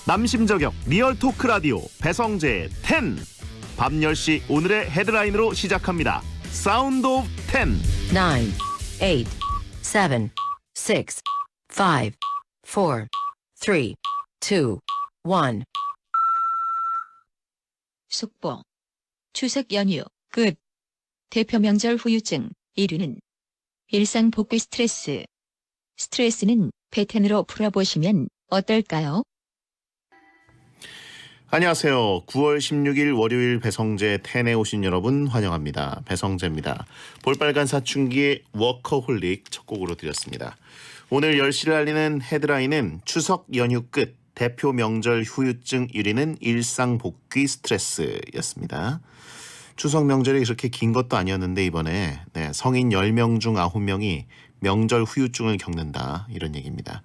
남심저격 리얼 토크 라디오 배성재 10. 밤 10시 오늘의 헤드라인으로 시작합니다. 사운드 오브 10. 9, 8, 7, 6, 5, 4, 3, 2, 1. 속보. 추석 연휴 끝. 대표 명절 후유증 1위는 일상 복귀 스트레스. 스트레스는 배텐으로 풀어보시면 어떨까요? 안녕하세요. 9월 16일 월요일 배성재 10에 오신 여러분 환영합니다. 배성재입니다. 볼빨간 사춘기의 워커홀릭 첫 곡으로 드렸습니다. 오늘 10시를 알리는 헤드라인은 추석 연휴 끝 대표 명절 후유증 1위는 일상 복귀 스트레스였습니다. 추석 명절이 그렇게 긴 것도 아니었는데 이번에 성인 10명 중 9명이 명절 후유증을 겪는다 이런 얘기입니다.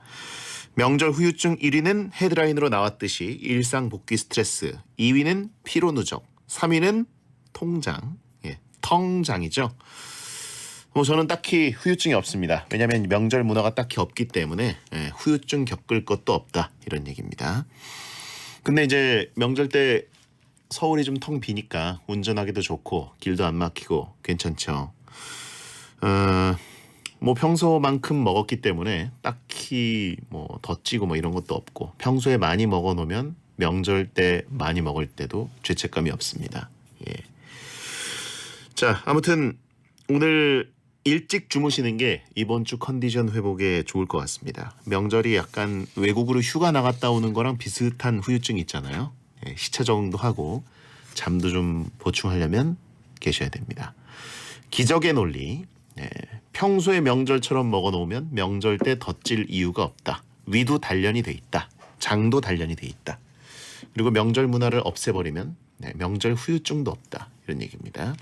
명절 후유증 1위는 헤드라인으로 나왔듯이 일상 복귀 스트레스, 2위는 피로 누적, 3위는 통장, 텅장이죠. 저는 딱히 후유증이 없습니다. 왜냐하면 명절 문화가 딱히 없기 때문에 후유증 겪을 것도 없다 이런 얘기입니다. 근데 이제 명절 때 서울이 좀 텅 비니까 운전하기도 좋고 길도 안 막히고 괜찮죠. 뭐 평소만큼 먹었기 때문에 딱히 뭐 더 찌고 뭐 이런 것도 없고 평소에 많이 먹어 놓으면 명절 때 많이 먹을 때도 죄책감이 없습니다. 예. 자, 아무튼 오늘 일찍 주무시는 게 이번 주 컨디션 회복에 좋을 것 같습니다. 명절이 약간 외국으로 휴가 나갔다 오는 거랑 비슷한 후유증 있잖아요. 시차 적응도 하고 잠도 좀 보충하려면 계셔야 됩니다. 기적의 논리. 평소에 명절처럼 먹어놓으면 명절 때 덧질 이유가 없다. 위도 단련이 돼 있다. 장도 단련이 돼 있다. 그리고 명절 문화를 없애버리면 명절 후유증도 없다. 이런 얘기입니다.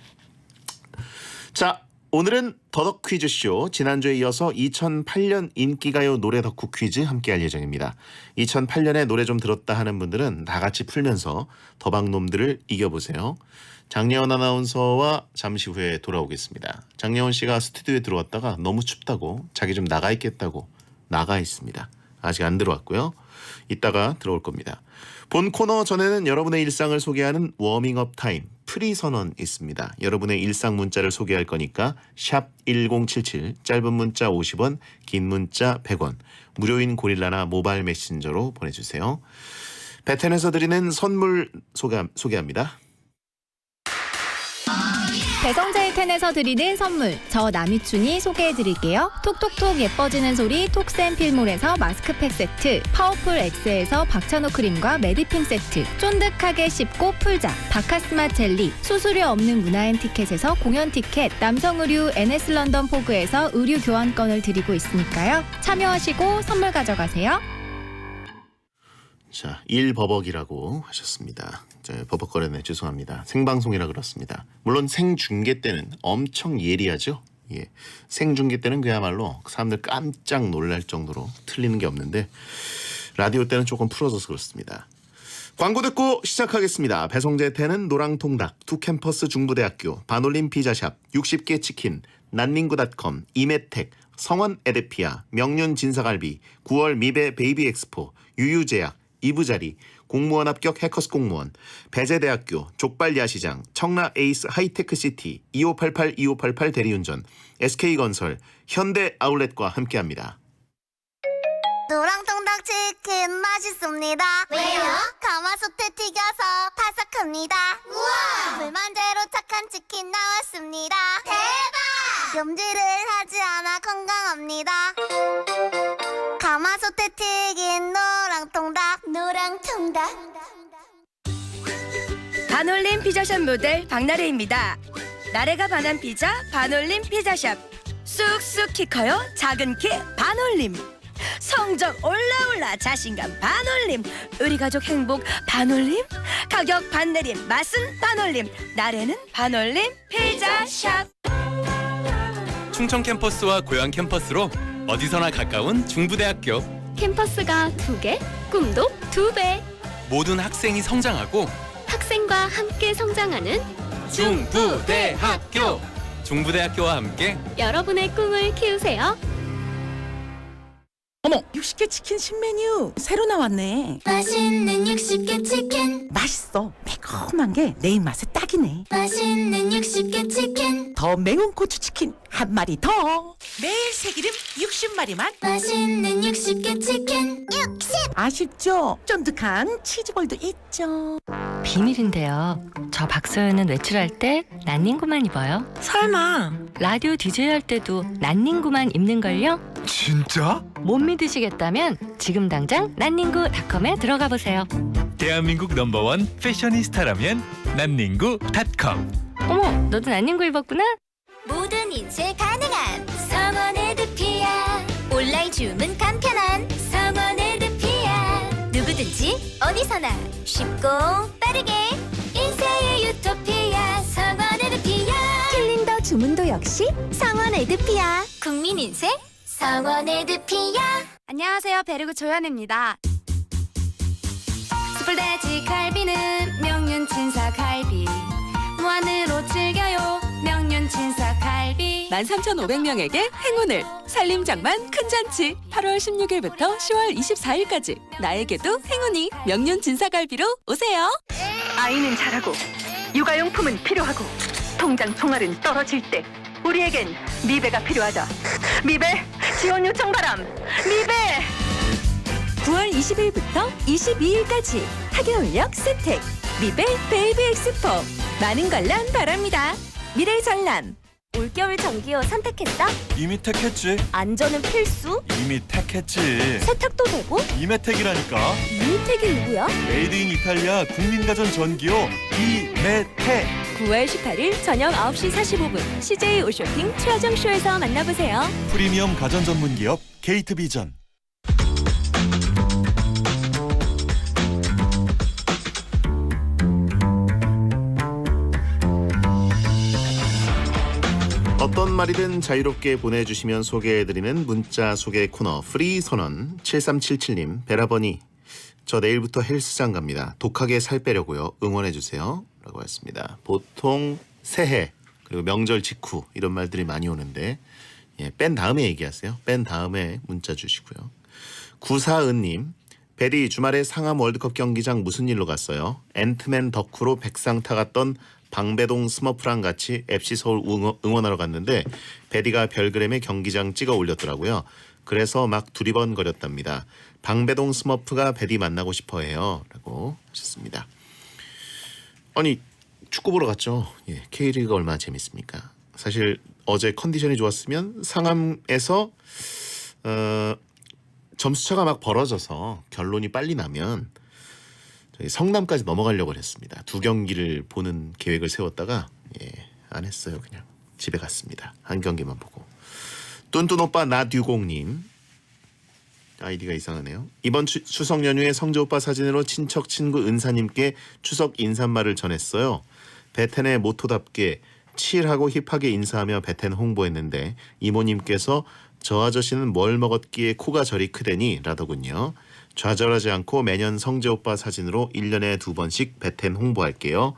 자, 오늘은 더덕 퀴즈쇼. 지난주에 이어서 2008년 인기가요 노래 덕후 퀴즈 함께할 예정입니다. 2008년에 노래 좀 들었다 하는 분들은 다 같이 풀면서 더박놈들을 이겨보세요. 장예원 아나운서와 잠시 후에 돌아오겠습니다. 장예원 씨가 스튜디오에 들어왔다가 너무 춥다고 자기 좀 나가 있겠다고 나가 있습니다. 아직 안 들어왔고요. 이따가 들어올 겁니다. 본 코너 전에는 여러분의 일상을 소개하는 워밍업 타임 프리선언 있습니다. 여러분의 일상 문자를 소개할 거니까 샵 1077 짧은 문자 50원 긴 문자 100원 무료인 고릴라나 모바일 메신저로 보내주세요. 배텐에서 드리는 선물 소개합니다. 배성재의 텐에서 드리는 선물, 저 남이춘이 소개해드릴게요. 톡톡톡 예뻐지는 소리 톡센필몰에서 마스크팩 세트, 파워풀 X에서 박찬호 크림과 메디핑 세트, 쫀득하게 씹고 풀자 바카스마 젤리, 수수료 없는 문화엔 티켓에서 공연 티켓, 남성 의류 NS 런던 포그에서 의류 교환권을 드리고 있으니까요. 참여하시고 선물 가져가세요. 자, 일버벅이라고 하셨습니다. 버벅거렸네. 죄송합니다. 생방송이라 그렇습니다. 물론 생중계 때는 엄청 예리하죠. 예, 생중계 때는 그야말로 사람들 깜짝 놀랄 정도로 틀리는 게 없는데 라디오 때는 조금 풀어져서 그렇습니다. 광고 듣고 시작하겠습니다. 배성재 텐은 노랑통닭, 투캠퍼스 중부대학교, 반올림 피자샵, 60개 치킨, 난닝구닷컴, 이메텍, 성원 에드피아, 명륜 진사갈비, 9월 미베 베이비 엑스포, 유유제약, 이부자리, 공무원 합격 해커스 공무원, 배재대학교, 족발야시장, 청라 에이스 하이테크시티, 2588 대리운전, SK건설, 현대 아울렛과 함께합니다. 노랑통닭 치킨 맛있습니다. 왜요? 가마솥에 튀겨서 바삭합니다. 우와! 불만제로 착한 치킨 나왔습니다. 대박! 염지를 하지 않아 건강합니다. 가마솥에 튀긴 노랑통닭. 반올림 피자샵 모델 박나래입니다. 나래가 반한 피자 반올림 피자샵. 쑥쑥 키 커요 작은 키 반올림. 성적 올라올라 자신감 반올림. 우리 가족 행복 반올림. 가격 반내림 맛은 반올림. 나래는 반올림 피자샵. 충청 캠퍼스와 고양 캠퍼스로 어디서나 가까운 중부대학교. 캠퍼스가 2개, 꿈도 2배. 모든 학생이 성장하고 학생과 함께 성장하는 중부대학교. 중부대학교와 함께 여러분의 꿈을 키우세요. 어머, 60개 치킨 신메뉴 새로 나왔네. 맛있는 60개 치킨. 맛있어. 매콤한 게 내 입맛에 딱이네. 맛있는 60개 치킨. 더 매운 고추 치킨 한 마리 더. 매일 새기름 60마리만. 맛있는 60개 치킨. 60. 아쉽죠? 쫀득한 치즈볼도 있죠. 비밀인데요. 저 박서연은 외출할 때 난닝구만 입어요. 설마. 라디오 DJ 할 때도 난닝구만 입는걸요? 진짜? 못 믿으시겠다면 지금 당장 난닝구닷컴에 들어가 보세요. 대한민국 넘버원 패셔니스타라면 난닝구닷컴. 어머, 너도 난닝구 입었구나? 모든 인쇄 가능한 성원 에드피아. 온라인 주문 간편한 성원 에드피아. 누구든지 어디서나 쉽고 빠르게 인쇄의 유토피아. 성원 에드피아. 캘린더 주문도 역시 성원 에드피아. 국민 인쇄 성원 에드피아. 안녕하세요. 베르구 조연입니다. 숯불돼지 갈비는 명륜 진사 갈비. 무한으로 즐겨요. 명륜 진사 갈비. 13,500명에게 행운을. 살림장만 큰 잔치. 8월 16일부터 10월 24일까지. 나에게도 행운이. 명륜 진사갈비로 오세요. 아이는 자라고 육아용품은 필요하고 통장 총알은 떨어질 때 우리에겐 미베가 필요하다. 미베 지원 요청 바람. 미베. 9월 20일부터 22일까지. 하계올력 스택. 미베 베이비 엑스포. 많은 관람 바랍니다. 미래 전람. 올겨울 전기요 선택했어? 이미 택했지. 안전은 필수? 이미 택했지. 세탁도 되고? 이메택이라니까. 이미택이 누구야? 메이드 인 이탈리아 국민가전 전기요 이메택. 9월 18일 저녁 9시 45분. CJ 오쇼핑 최하정쇼에서 만나보세요. 프리미엄 가전 전문 기업 게이트비전. 어떤 말이든 자유롭게 보내주시면 소개해드리는 문자 소개 코너 프리 선언. 7377님, 베라버니 저 내일부터 헬스장 갑니다. 독하게 살 빼려고요. 응원해주세요 라고 했습니다. 보통 새해 그리고 명절 직후 이런 말들이 많이 오는데 뺀 다음에 얘기하세요. 뺀 다음에 문자 주시고요. 구사은님, 베리 주말에 상암 월드컵 경기장 무슨 일로 갔어요? 앤트맨 덕후로 백상 타갔던 방배동 스머프랑 같이 FC 서울 응원하러 갔는데 베리가 별그램에 경기장 찍어 올렸더라고요. 그래서 막 두리번거렸답니다. 방배동 스머프가 베리 만나고 싶어해요 라고 하셨습니다. 아니 축구 보러 갔죠. K리그가 얼마나 재밌습니까? 사실 어제 컨디션이 좋았으면 상암에서 점수차가 막 벌어져서 결론이 빨리 나면 저희 성남까지 넘어가려고 했습니다. 두 경기를 보는 계획을 세웠다가 안 했어요. 그냥 집에 갔습니다. 한 경기만 보고. 뚠뚠오빠 나듀공님, 아이디가 이상하네요. 이번 추석 연휴에 성재오빠 사진으로 친척 친구 은사님께 추석 인사말을 전했어요. 베텐의 모토답게 칠하고 힙하게 인사하며 베텐 홍보했는데 이모님께서 저 아저씨는 뭘 먹었기에 코가 저리 크대니 라더군요. 좌절하지 않고 매년 성재오빠 사진으로 1년에 2번씩 베텐 홍보할게요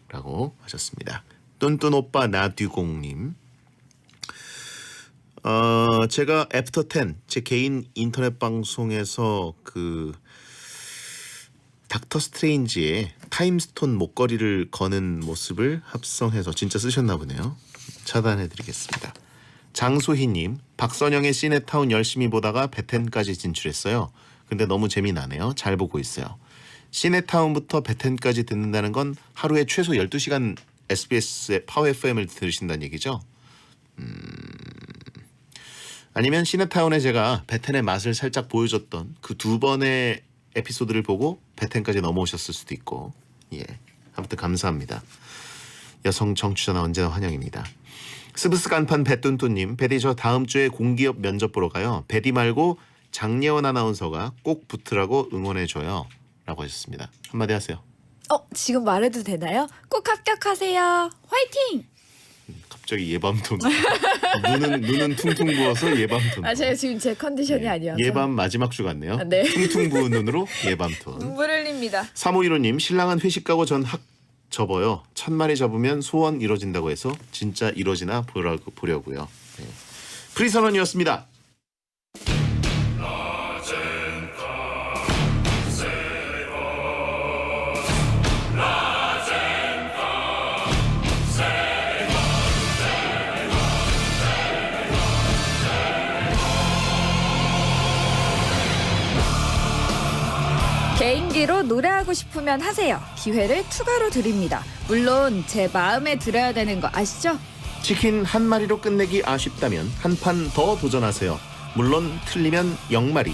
라고 하셨습니다. 뚠뚠오빠 나듀공님, 제가 애프터 10 제 개인 인터넷 방송에서 그 닥터 스트레인지의 타임스톤 목걸이를 거는 모습을 합성해서 진짜 쓰셨나 보네요. 차단해드리겠습니다. 장소희님, 박선영의 시네타운 열심히 보다가 베텐까지 진출했어요. 근데 너무 재미나네요. 잘 보고 있어요. 시네타운부터 베텐까지 듣는다는 건 하루에 최소 12시간 SBS의 파워 FM을 들으신다는 얘기죠. 아니면 시네타운에 제가 베텐의 맛을 살짝 보여줬던 그 2번의 에피소드를 보고 베텐까지 넘어오셨을 수도 있고. 아무튼 감사합니다. 여성 청취자나 언제나 환영입니다. 스브스 간판 배뚠뚠님, 베디 저 다음 주에 공기업 면접 보러 가요. 베디 말고 장예원 아나운서가 꼭 붙으라고 응원해줘요 라고 하셨습니다. 한마디 하세요. 지금 말해도 되나요? 꼭 합격하세요. 화이팅! 갑자기 예밤톤. 눈은 퉁퉁 부어서 예밤톤. 제가 지금 제 컨디션이 아니어서. 예밤 마지막 주 같네요. 네. 퉁퉁 부은 눈으로 예밤톤. 눈물 흘립니다. 3515님, 신랑은 회식 가고 전 학 접어요. 1000마리 접으면 소원 이루어진다고 해서 진짜 이루어지나 보려고요. 프리선언이었습니다. 개인기로 노래하고 싶으면 하세요. 기회를 추가로 드립니다. 물론 제 마음에 들어야 되는 거 아시죠? 치킨 한 마리로 끝내기 아쉽다면 한 판 더 도전하세요. 물론 틀리면 0마리.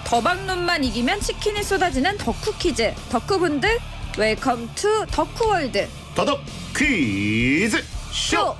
더박눈만 이기면 치킨이 쏟아지는 덕후 퀴즈. 덕후분들 웰컴 투 덕후월드. 더덕 퀴즈 쇼.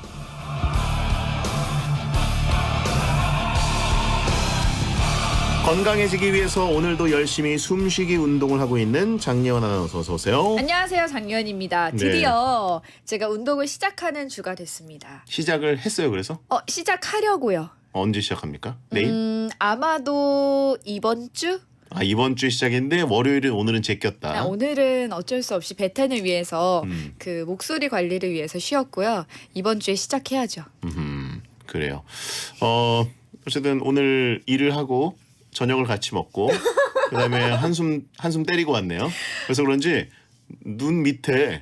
건강해지기 위해서 오늘도 열심히 숨쉬기 운동을 하고 있는 장예원 아나운서 어서 오세요. 안녕하세요, 장유연입니다. 드디어 제가 운동을 시작하는 주가 됐습니다. 시작을 했어요. 그래서 시작하려고요. 언제 시작합니까? 내일? 아마도 이번 주? 이번 주에 시작했는데 월요일은 오늘은 제꼈다. 오늘은 어쩔 수 없이 배텐을 위해서 음. 그 목소리 관리를 위해서 쉬었고요. 이번 주에 시작해야죠. 그래요. 어쨌든 오늘 일을 하고 저녁을 같이 먹고 그다음에 한숨 때리고 왔네요. 그래서 그런지 눈 밑이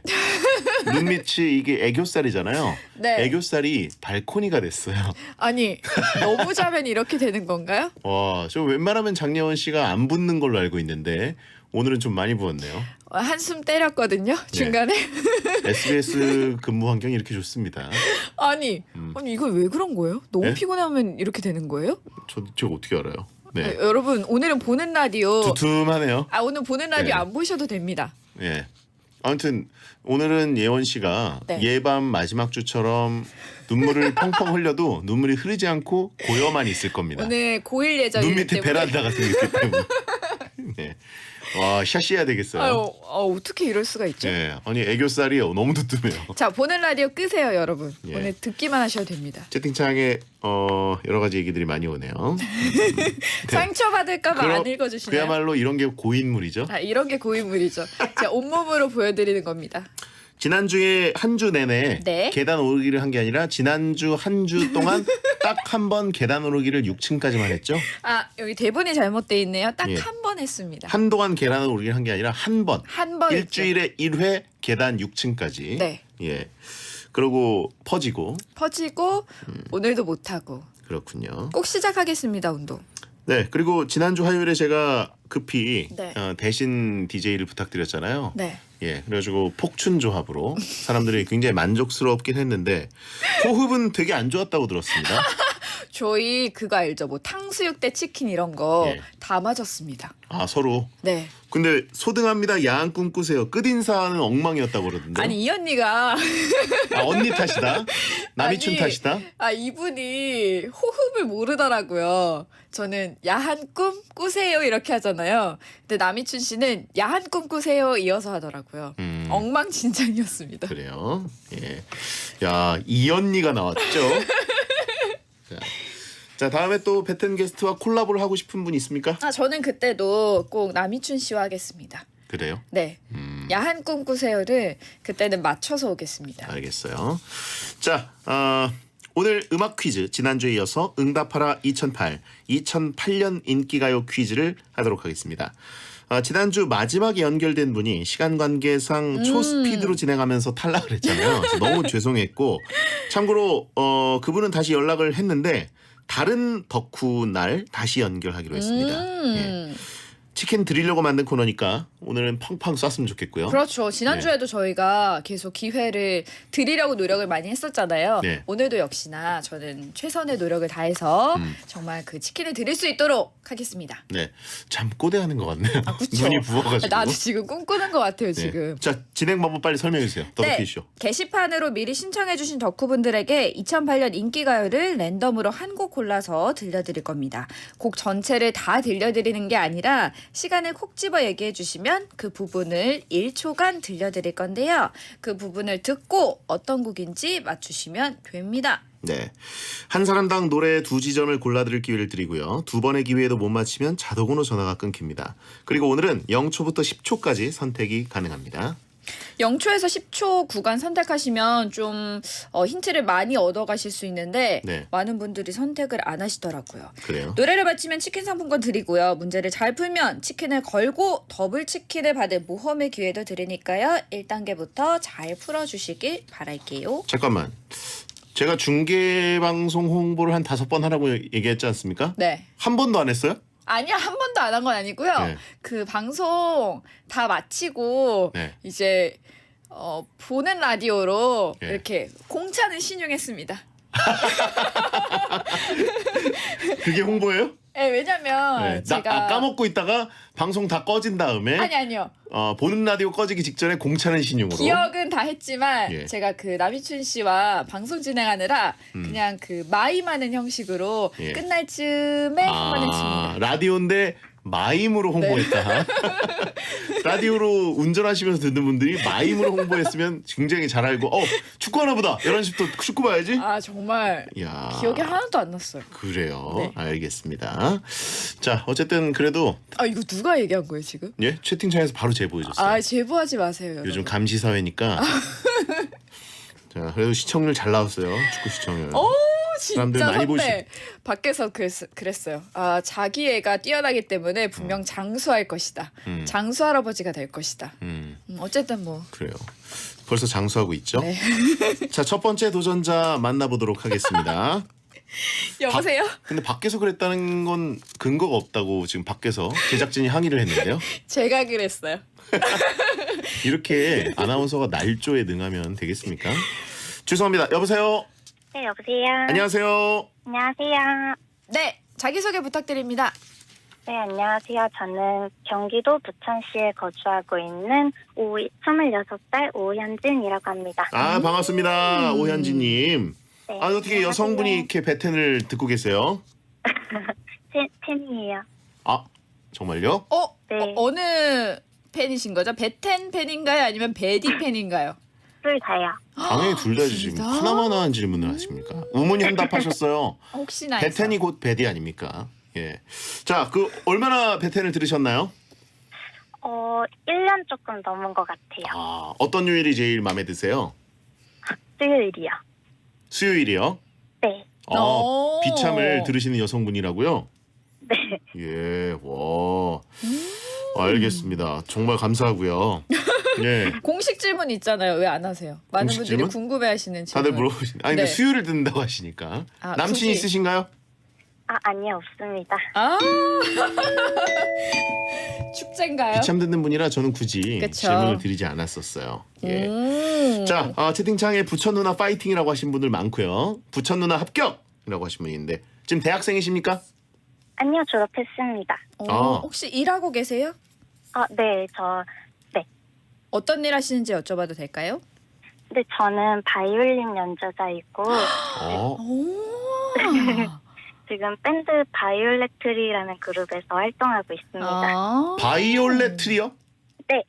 이게 애교살이잖아요. 네. 애교살이 발코니가 됐어요. 아니, 너무 자면 이렇게 되는 건가요? 와, 저 웬만하면 장예원 씨가 안 붓는 걸로 알고 있는데 오늘은 좀 많이 부었네요. 한숨 때렸거든요, 중간에. SBS 근무 환경이 이렇게 좋습니다. 아니 이거 왜 그런 거예요? 너무 네? 피곤하면 이렇게 되는 거예요? 제가 어떻게 알아요? 네. 여러분, 오늘은 보는 라디오. 두툼하네요. 오늘 보는 라디오 네. 안 보셔도 됩니다. 예. 아무튼 오늘은 예원 씨가 네. 예밤 마지막 주처럼 눈물을 펑펑 흘려도 눈물이 흐르지 않고 고여만 있을 겁니다. 오늘 고1 예정이기 눈 밑에 때문에. 베란다가 생겼기 때문에. 네. 와, 샤시해야 되겠어요. 어떻게 이럴 수가 있죠? 네. 아니 애교살이 너무 두툼해요. 자, 보는 라디오 끄세요, 여러분. 예. 오늘 듣기만 하셔도 됩니다. 채팅창에 여러 가지 얘기들이 많이 오네요. 네. 상처받을까봐 안 읽어주시나요? 그야말로 이런 게 고인물이죠. 이런 게 고인물이죠. 제가 온몸으로 보여드리는 겁니다. 지난주에 한 주 내내 네. 계단 오르기를 한 게 아니라 지난주 한 주 동안 딱 한 번 계단 오르기를 6층까지만 했죠. 여기 대본이 잘못돼 있네요. 딱 예. 한 번 했습니다. 한동안 계단을 오르기를 한 게 아니라 한 번. 한 번 일주일에 1회 계단 6층까지. 네. 예. 그러고 퍼지고. 퍼지고 오늘도 못하고. 그렇군요. 꼭 시작하겠습니다, 운동. 네. 그리고 지난주 화요일에 제가 급히 네. 대신 DJ를 부탁드렸잖아요. 네. 예. 그래가지고 폭춘 조합으로 사람들이 굉장히 만족스럽긴 했는데 호흡은 되게 안 좋았다고 들었습니다. 저희 그거 알죠? 뭐 탕수육 대 치킨 이런 거 예. 다 맞았습니다. 서로. 네. 근데 소등합니다. 야한 꿈 꾸세요. 끝인사는 엉망이었다고 그러던데. 아니, 이 언니가 언니 탓이다. 남이춘 아니, 탓이다. 이분이 호흡을 모르더라고요. 저는 야한 꿈 꾸세요 이렇게 하잖아요. 근데 남이춘 씨는 야한 꿈 꾸세요 이어서 하더라고요. 엉망진창이었습니다. 그래요. 예. 야, 이 언니가 나왔죠. 자, 다음에 또 배텐 게스트와 콜라보를 하고 싶은 분 있습니까? 저는 그때도 꼭 남이춘 씨와 하겠습니다. 그래요? 네. 야한 꿈 꾸세요를 그때는 맞춰서 오겠습니다. 알겠어요. 자, 오늘 음악 퀴즈 지난주에 이어서 응답하라 2008년 인기가요 퀴즈를 하도록 하겠습니다. 지난주 마지막에 연결된 분이 시간 관계상 초스피드로 진행하면서 탈락을 했잖아요. 그래서 너무 죄송했고 참고로 그분은 다시 연락을 했는데 다른 덕후 날 다시 연결하기로 했습니다. 예. 치킨 드리려고 만든 코너니까 오늘은 팡팡 쐈으면 좋겠고요. 그렇죠. 지난주에도 저희가 계속 기회를 드리려고 노력을 많이 했었잖아요. 네. 오늘도 역시나 저는 최선의 노력을 다해서 정말 그 치킨을 드릴 수 있도록 하겠습니다. 네, 잠꼬대하는 것 같네요. 그쵸? 눈이 부어가지고. 나도 지금 꿈꾸는 것 같아요, 네. 지금. 자, 진행 방법 빨리 설명해 주세요. 더더퀴쇼. 게시판으로 미리 신청해주신 덕후분들에게 2008년 인기가요를 랜덤으로 한 곡 골라서 들려드릴 겁니다. 곡 전체를 다 들려드리는 게 아니라 시간을 콕 집어 얘기해 주시면 그 부분을 1초간 들려드릴 건데요. 그 부분을 듣고 어떤 곡인지 맞추시면 됩니다. 네, 한 사람당 노래 2지점을 골라드릴 기회를 드리고요. 2번의 기회에도 못 맞히면 자동으로 전화가 끊깁니다. 그리고 오늘은 0초부터 10초까지 선택이 가능합니다. 0초에서 10초 구간 선택하시면 좀 힌트를 많이 얻어가실 수 있는데 네. 많은 분들이 선택을 안 하시더라고요. 그래요? 노래를 맞히면 치킨 상품권 드리고요. 문제를 잘 풀면 치킨을 걸고 더블 치킨을 받을 모험의 기회도 드리니까요. 1단계부터 잘 풀어주시길 바랄게요. 잠깐만. 제가 중계방송 홍보를 한 5번 하라고 얘기했지 않습니까? 네. 한 번도 안 했어요? 아니요, 한 번도 안 한 건 아니고요. 네. 그 방송 다 마치고 네. 이제 보는 라디오로 네. 이렇게 공차는 신용했습니다. 그게 홍보예요? 네, 왜냐면 네. 제가 까먹고 있다가 방송 다 꺼진 다음에 아니요. 보는 라디오 꺼지기 직전에 공차는 신용으로. 기억은 다 했지만 예. 제가 그 남희춘 씨와 방송 진행하느라 그냥 그 마임하는 형식으로 예. 끝날 쯤에 한 번 했습니다. 라디오인데 마임으로 홍보했다. 라디오로 운전하시면서 듣는 분들이 마임으로 홍보했으면 굉장히 잘 알고 축구 하나 보다. 11시부터 축구 봐야지. 아 정말 야. 기억이 하나도 안 났어요. 그래요. 네. 알겠습니다. 자, 어쨌든 그래도 아 이거 누가 얘기한 거예요 지금? 예, 채팅창에서 바로 제보해줬어요. 아 제보하지 마세요. 여러분. 요즘 감시 사회니까. 자, 그래도 시청률 잘 나왔어요. 축구 시청률. 오 사람들 진짜 많이 선배 밖에서 그랬어요. 아 자기 애가 뛰어나기 때문에 분명 장수 할 것이다. 장수 할아버지가 될 것이다. 어쨌든 뭐 그래요. 벌써 장수하고 있죠. 네. 자, 첫 번째 도전자 만나보도록 하겠습니다. 여보세요? 근데 밖에서 그랬다는 건 근거가 없다고 지금 밖에서 제작진이 항의를 했는데요. 제가 그랬어요. 이렇게 아나운서가 날조에 능하면 되겠습니까? 죄송합니다. 여보세요. 네, 여보세요. 안녕하세요. 안녕하세요. 네 자기소개 부탁드립니다. 네, 안녕하세요. 저는 경기도 부천시에 거주하고 있는 26살 오현진이라고 합니다. 아, 반갑습니다. 오현진님. 네, 아, 어떻게 여성분이 이렇게 배텐을 듣고 계세요? 팬이에요. 아, 정말요? 네. 어느 팬이신 거죠? 베텐 팬인가요? 아니면 베디 팬인가요? 둘 다요. 당연히 둘 다 지금 진짜? 하나만한 질문을 하십니까? 우문이 한답하셨어요. 혹시나 해서. 베텐이 곧 베디 아닙니까? 예. 자, 그 얼마나 베텐을 들으셨나요? 1년 조금 넘은 것 같아요. 아, 어떤 요일이 제일 마음에 드세요? 수요일이요. 수요일이요? 네. 오. 비참을 들으시는 여성분이라고요? 네. 예, 와. 알겠습니다. 정말 감사하고요. 예. 공식 질문 있잖아요. 왜 안 하세요? 많은 공식 분들이 질문? 궁금해하시는 질문. 다들 물어보시네. 아니, 근데 네. 수요일을 듣는다고 하시니까. 아, 남친 굳이. 있으신가요? 아니요, 없습니다. 아 축제인가요? 비참 듣는 분이라 저는 굳이 그쵸. 질문을 드리지 않았었어요. 예. 자, 채팅창에 부천 누나 파이팅이라고 하신 분들 많고요. 부천 누나 합격이라고 하신 분이 있는데 지금 대학생이십니까? 아니요, 졸업했습니다. 혹시 일하고 계세요? 네, 어떤 일 하시는지 여쭤봐도 될까요? 근데 저는 바이올린 연주자이고 지금 밴드 바이올렛트리라는 그룹에서 활동하고 있습니다. 아. 바이올렛 트리요? 네,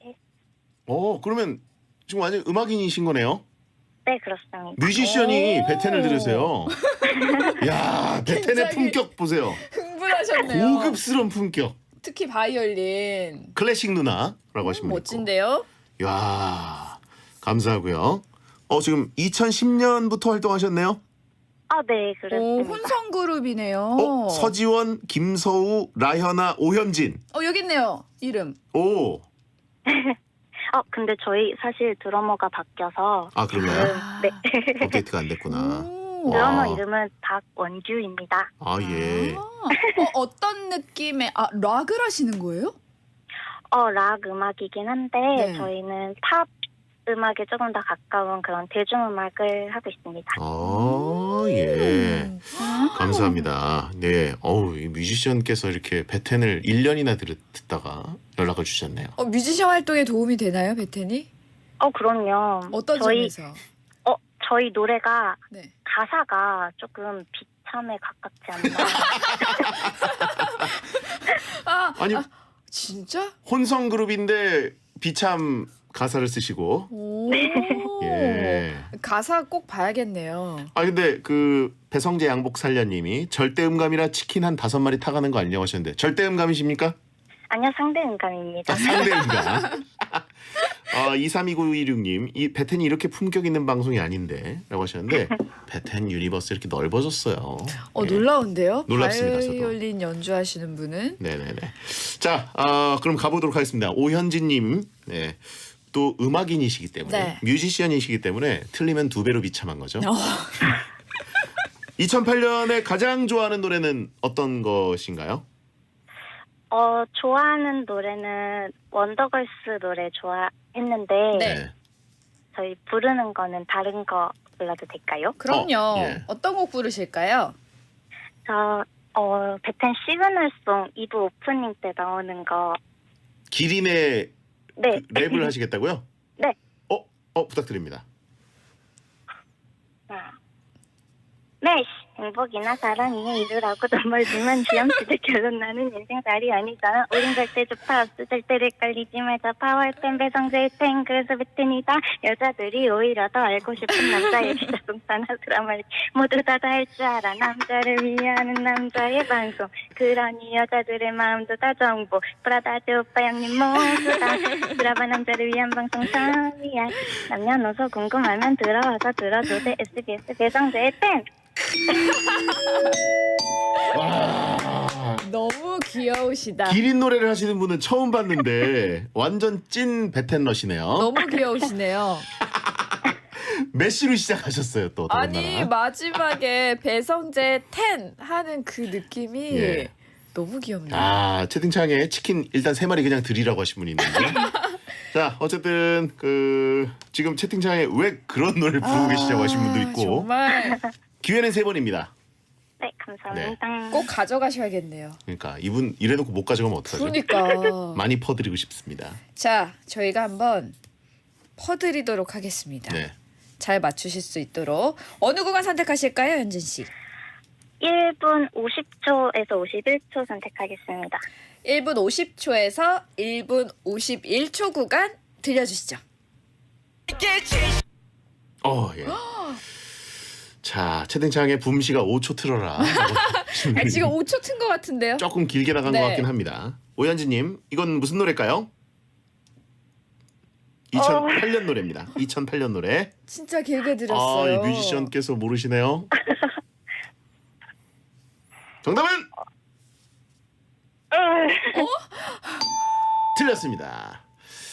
그러면 지금 완전 음악인이신 거네요. 네, 그렇습니다. 뮤지션이 오. 베텐을 들으세요. 야, 베텐의 굉장히 품격 보세요. 흥분하셨네요. 고급스러운 품격. 특히 바이올린. 클래식 누나라고 하신 분 있고. 멋진데요? 야, 감사하고요. 지금 2010년부터 활동하셨네요. 네, 그렇습니다. 혼성 그룹이네요. 서지원, 김서우, 라현아, 오현진. 여기 있네요. 이름. 오. 근데 저희 사실 드러머가 바뀌어서 아, 그런가요? 네. 업데이트가 안 됐구나. 드러머 와. 이름은 박원규입니다. 아, 예. 어떤 느낌의 락을 하시는 거예요? 락 음악이긴 한데 네. 저희는 팝 음악에 조금 더 가까운 그런 대중음악을 하고 있습니다. 아, 예. 감사합니다. 네. 이 뮤지션께서 이렇게 베텐을 1년이나 듣다가 연락을 주셨네요. 뮤지션 활동에 도움이 되나요, 베텐이? 그럼요. 어떤 저희 점에서? 저희 노래가 네. 가사가 조금 비참에 가깝지 않나. 아니, 진짜? 혼성 그룹인데 비참 가사를 쓰시고. 오. 예. 가사 꼭 봐야겠네요. 근데 그 배성재 양복 살려님이 절대음감이라 치킨 한 5마리 타가는 거 아니냐고 하셨는데 절대음감이십니까? 아니요, 상대음감입니다. 상대음감. 232916님, 이 베텐이 이렇게 품격 있는 방송이 아닌데 라고 하셨는데 베텐 유니버스 이렇게 넓어졌어요. 예. 놀라운데요? 놀랍습니다, 저도. 바이올린 연주하시는 분은? 네네네. 자, 그럼 가보도록 하겠습니다. 오현진님, 네. 또 음악인이시기 때문에 네. 뮤지션이시기 때문에 틀리면 2배로 비참한 거죠. 2008년에 가장 좋아하는 노래는 어떤 것인가요? 좋아하는 노래는 원더걸스 노래 좋아했는데 네. 저희 부르는 거는 다른 거 불러도 될까요? 그럼요. 예. 어떤 곡 부르실까요? 저 베텐 시그널송 2부 오프닝 때 나오는 거. 기린의 네. 랩을 하시겠다고요? 네. 부탁드립니다. 네, 행복이나 사랑이 이루라고 돈 벌지만 지엄씨들 결론 나는 인생살이 아니잖아. 우린 절대 좋다 없어 절대로 헷갈리지 말자. 파워FM 배성재의 탱 그래서 베텐이다. 여자들이 오히려 더 알고 싶은 남자의 기자동사나 드라마를 모두 다 할 줄 알아. 남자를 위하는 남자의 방송. 그러니 여자들의 마음도 다 정보. 브라다즈 오빠 형님 모두 다 드라마 남자를 위한 방송 선이야. 남녀노소 궁금하면 들어와서 들어도 돼. SBS 배성재의 탱. 와. 너무 귀여우시다. 기린 노래를 하시는 분은 처음 봤는데 완전 찐 베텐러시네요. 너무 귀여우시네요. 메시로 시작하셨어요 또. 아니 더군다나. 마지막에 배성재 10 하는 그 느낌이 예. 너무 귀엽네요. 아, 채팅창에 치킨 일단 3마리 그냥 드리라고 하신 분이 있는데. 자, 어쨌든 지금 채팅창에 왜 그런 노래를 부르고 계시냐고 하신 분도 있고. 정말 기회는 3번입니다. 네, 감사합니다. 꼭 가져가셔야겠네요. 그러니까 이분 이래놓고 못 가져가면 어떡하죠? 그러니까. 많이 퍼드리고 싶습니다. 자, 저희가 한번 퍼드리도록 하겠습니다. 네. 잘 맞추실 수 있도록 어느 구간 선택하실까요, 현진 씨? 1분 50초에서 51초 선택하겠습니다. 1분 50초에서 1분 51초 구간 들려주시죠. 예. 자, 채팅창에 붐씨가 5초 틀어라. 지금 5초 튼 것 같은데요? 조금 길게 나간 네. 것 같긴 합니다. 오현지님, 이건 무슨 노래일까요? 2008년 노래입니다. 2008년 노래. 진짜 길게 들었어요. 이 뮤지션께서 모르시네요. 정답은? 틀렸습니다.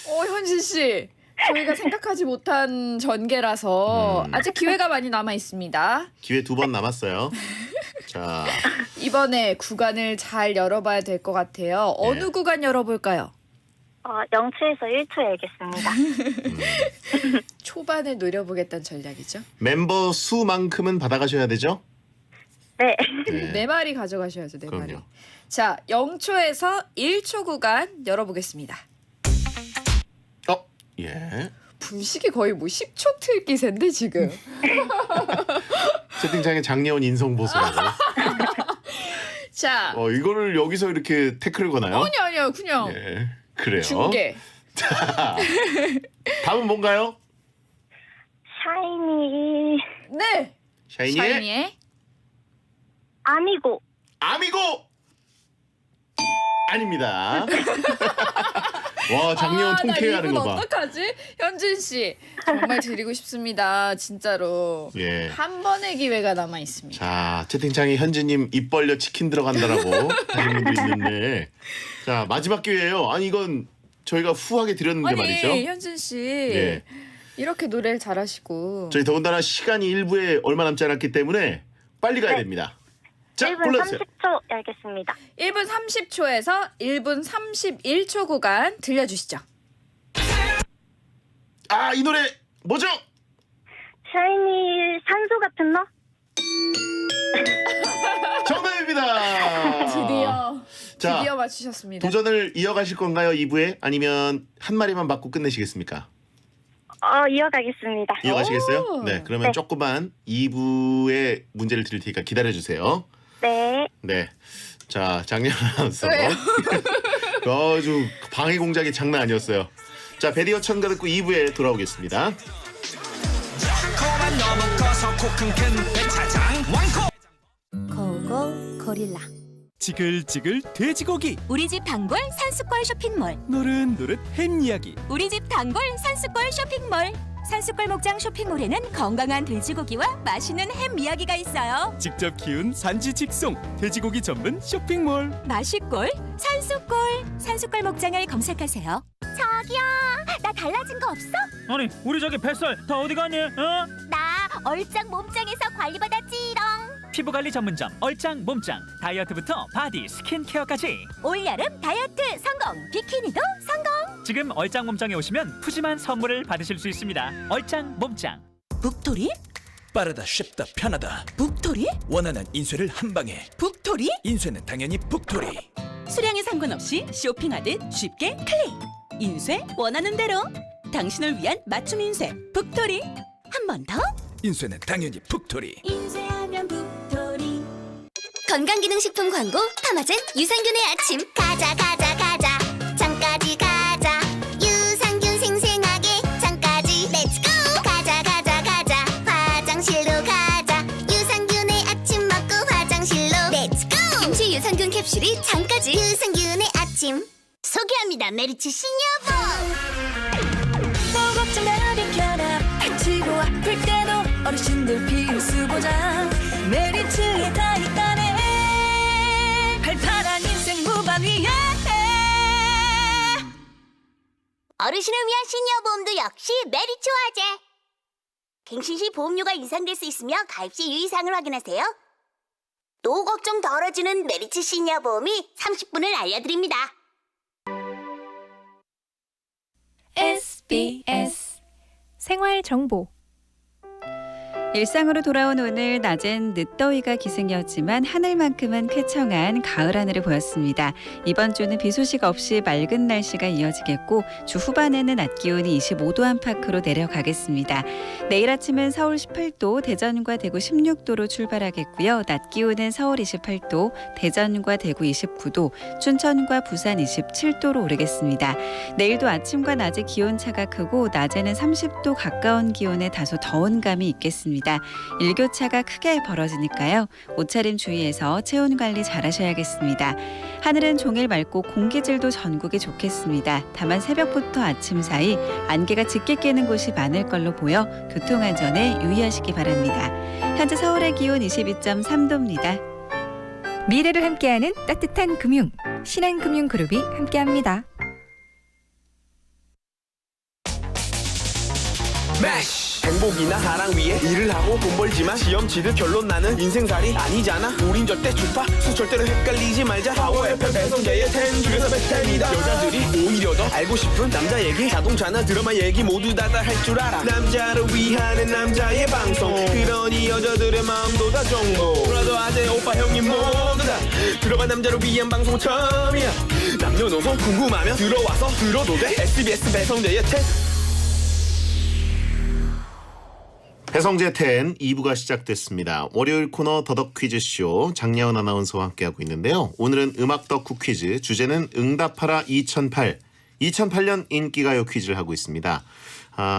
현진 씨. 저희가 생각하지 못한 전개라서 아직 기회가 많이 남아 있습니다. 기회 2번 남았어요. 자, 이번에 구간을 잘 열어봐야 될 것 같아요. 어느 네. 구간 열어볼까요? 0초에서 1초 알겠습니다. 초반에 노려보겠다는 전략이죠. 멤버 수만큼은 받아가셔야 되죠? 네. 네. 네 마리 가져가셔야죠. 네 마리. 그럼요. 자, 0초에서 1초 구간 열어보겠습니다. 예. 분식이 거의 뭐 10초 틀 기세인데 지금. 채팅창에 장례원 인성보수라고. 자, 이거를 여기서 이렇게 태클을 거나요? 아니요. 그냥 예. 그래요. 중계. 자, 다음은 뭔가요? 샤이니. 네. 샤이니의 샤이니의 아미고. 아미고! 아닙니다. 와, 장례원 통쾌해하는 이분 거 봐. 어떡하지? 현진 씨 정말 드리고 싶습니다. 진짜로. 예. 한 번의 기회가 남아 있습니다. 자, 채팅창에 현지님 입 벌려 치킨 들어간다라고 하는 분도 있는데, 자, 마지막 기회예요. 아니, 이건 저희가 후하게 드렸는데 말이죠. 현진 씨 예. 이렇게 노래를 잘하시고. 저희 더군다나 시간이 1부에 얼마 남지 않았기 때문에 빨리 가야 됩니다. 자, 1분 골라주세요. 30초 알겠습니다. 1분 30초에서 1분 31초 구간 들려주시죠. 이 노래 뭐죠? 샤이니 산소 같은 너? 정답입니다. 자, 드디어 맞추셨습니다. 도전을 이어가실 건가요, 2부에? 아니면 한 마리만 맞고 끝내시겠습니까? 이어가겠습니다. 이어가시겠어요? 오. 네, 그러면 네. 조금만 2부에 문제를 드릴 테니까 기다려주세요. 네. 네. 자, 장례 아나운서. 왜요? 아주 방해 공작이 장난 아니었어요. 자, 베리어 천가 듣고 2부에 돌아오겠습니다. 고고 고릴라. 지글지글 돼지고기, 우리 집 단골 산수골 쇼핑몰. 노릇노릇 햄 이야기, 우리 집 단골 산수골 쇼핑몰. 산수골 목장 쇼핑몰에는 건강한 돼지고기와 맛있는 햄 이야기가 있어요. 직접 키운 산지 직송 돼지고기 전문 쇼핑몰. 맛있골 산수골. 산수골 목장을 검색하세요. 저기요, 나 달라진 거 없어? 아니 우리 저기 뱃살 다 어디 갔니? 나 얼짱 몸짱에서 관리받았지롱. 피부관리 전문점 얼짱 몸짱, 다이어트부터 바디 스킨케어까지 올여름 다이어트 성공, 비키니도 성공. 지금 얼짱 몸짱에 오시면 푸짐한 선물을 받으실 수 있습니다. 얼짱 몸짱. 북토리? 빠르다 쉽다 편하다. 북토리? 원하는 인쇄를 한 방에. 북토리? 인쇄는 당연히 북토리. 수량에 상관없이 쇼핑하듯 쉽게 클릭. 인쇄 원하는 대로. 당신을 위한 맞춤 인쇄 북토리. 한 번 더. 인쇄는 당연히 북토리. 인쇄하면 북토리. 건강기능식품 광고 파마젠 유산균의 아침 가자 가자 가자 장까지 가자 유산균 생생하게 장까지 렛츠고 가자 가자 가자 화장실로 가자 유산균의 아침 먹고 화장실로 렛츠고 김치 유산균 캡슐이 장까지 유산균의 아침 소개합니다 메리츠 신여보 또 걱정 나를 켜라 다치고 아플 때도 어르신들 필수 보장 메리츠에 다 있다네 발랄한 인생 무반 위에 어르신을 위한 시니어보험도 역시 메리츠 화재 갱신 시 보험료가 인상될 수 있으며 가입 시 유의사항을 확인하세요 노후 걱정 덜어주는 메리츠 시니어보험이 30분을 알려드립니다 SBS 생활 정보. 일상으로 돌아온 오늘 낮엔 늦더위가 기승이었지만 하늘만큼은 쾌청한 가을 하늘을 보였습니다. 이번 주는 비 소식 없이 맑은 날씨가 이어지겠고 주 후반에는 낮 기온이 25도 안팎으로 내려가겠습니다. 내일 아침은 서울 18도, 대전과 대구 16도로 출발하겠고요. 낮 기온은 서울 28도, 대전과 대구 29도, 춘천과 부산 27도로 오르겠습니다. 내일도 아침과 낮에 기온차가 크고 낮에는 30도 가까운 기온에 다소 더운 감이 있겠습니다. 일교차가 크게 벌어지니까요. 옷차림 주의해서 체온 관리 잘 하셔야겠습니다. 하늘은 종일 맑고 공기질도 전국이 좋겠습니다. 다만 새벽부터 아침 사이 안개가 짙게 끼는 곳이 많을 걸로 보여 교통안전에 유의하시기 바랍니다. 현재 서울의 기온 22.3도입니다. 미래를 함께하는 따뜻한 금융. 신한금융그룹이 함께합니다. 매시 행복이나 사랑 위해 일을 하고 돈 벌지만 시험 치듯 결론 나는 인생살이 아니잖아 우린 절대 주파수 절대로 헷갈리지 말자 파워 FM 배성재의 10 중에서 베스트입니다 여자들이 오히려 더 알고 싶은 남자 얘기 자동차나 드라마 얘기 모두 다 할 줄 알아 남자를 위한 남자의 방송 그러니 여자들의 마음도 다 정보 브라더 아재 오빠 형님 모두 다 들어봐 남자를 위한 방송 처음이야 남녀노소 궁금하면 들어와서 들어도 돼 SBS 배성재의 10 배성재 10 2부가 시작됐습니다. 월요일 코너 더덕 퀴즈쇼 장려은 아나운서와 함께하고 있는데요. 오늘은 음악 덕후 퀴즈, 주제는 응답하라 2008. 2008년 인기가요 퀴즈를 하고 있습니다.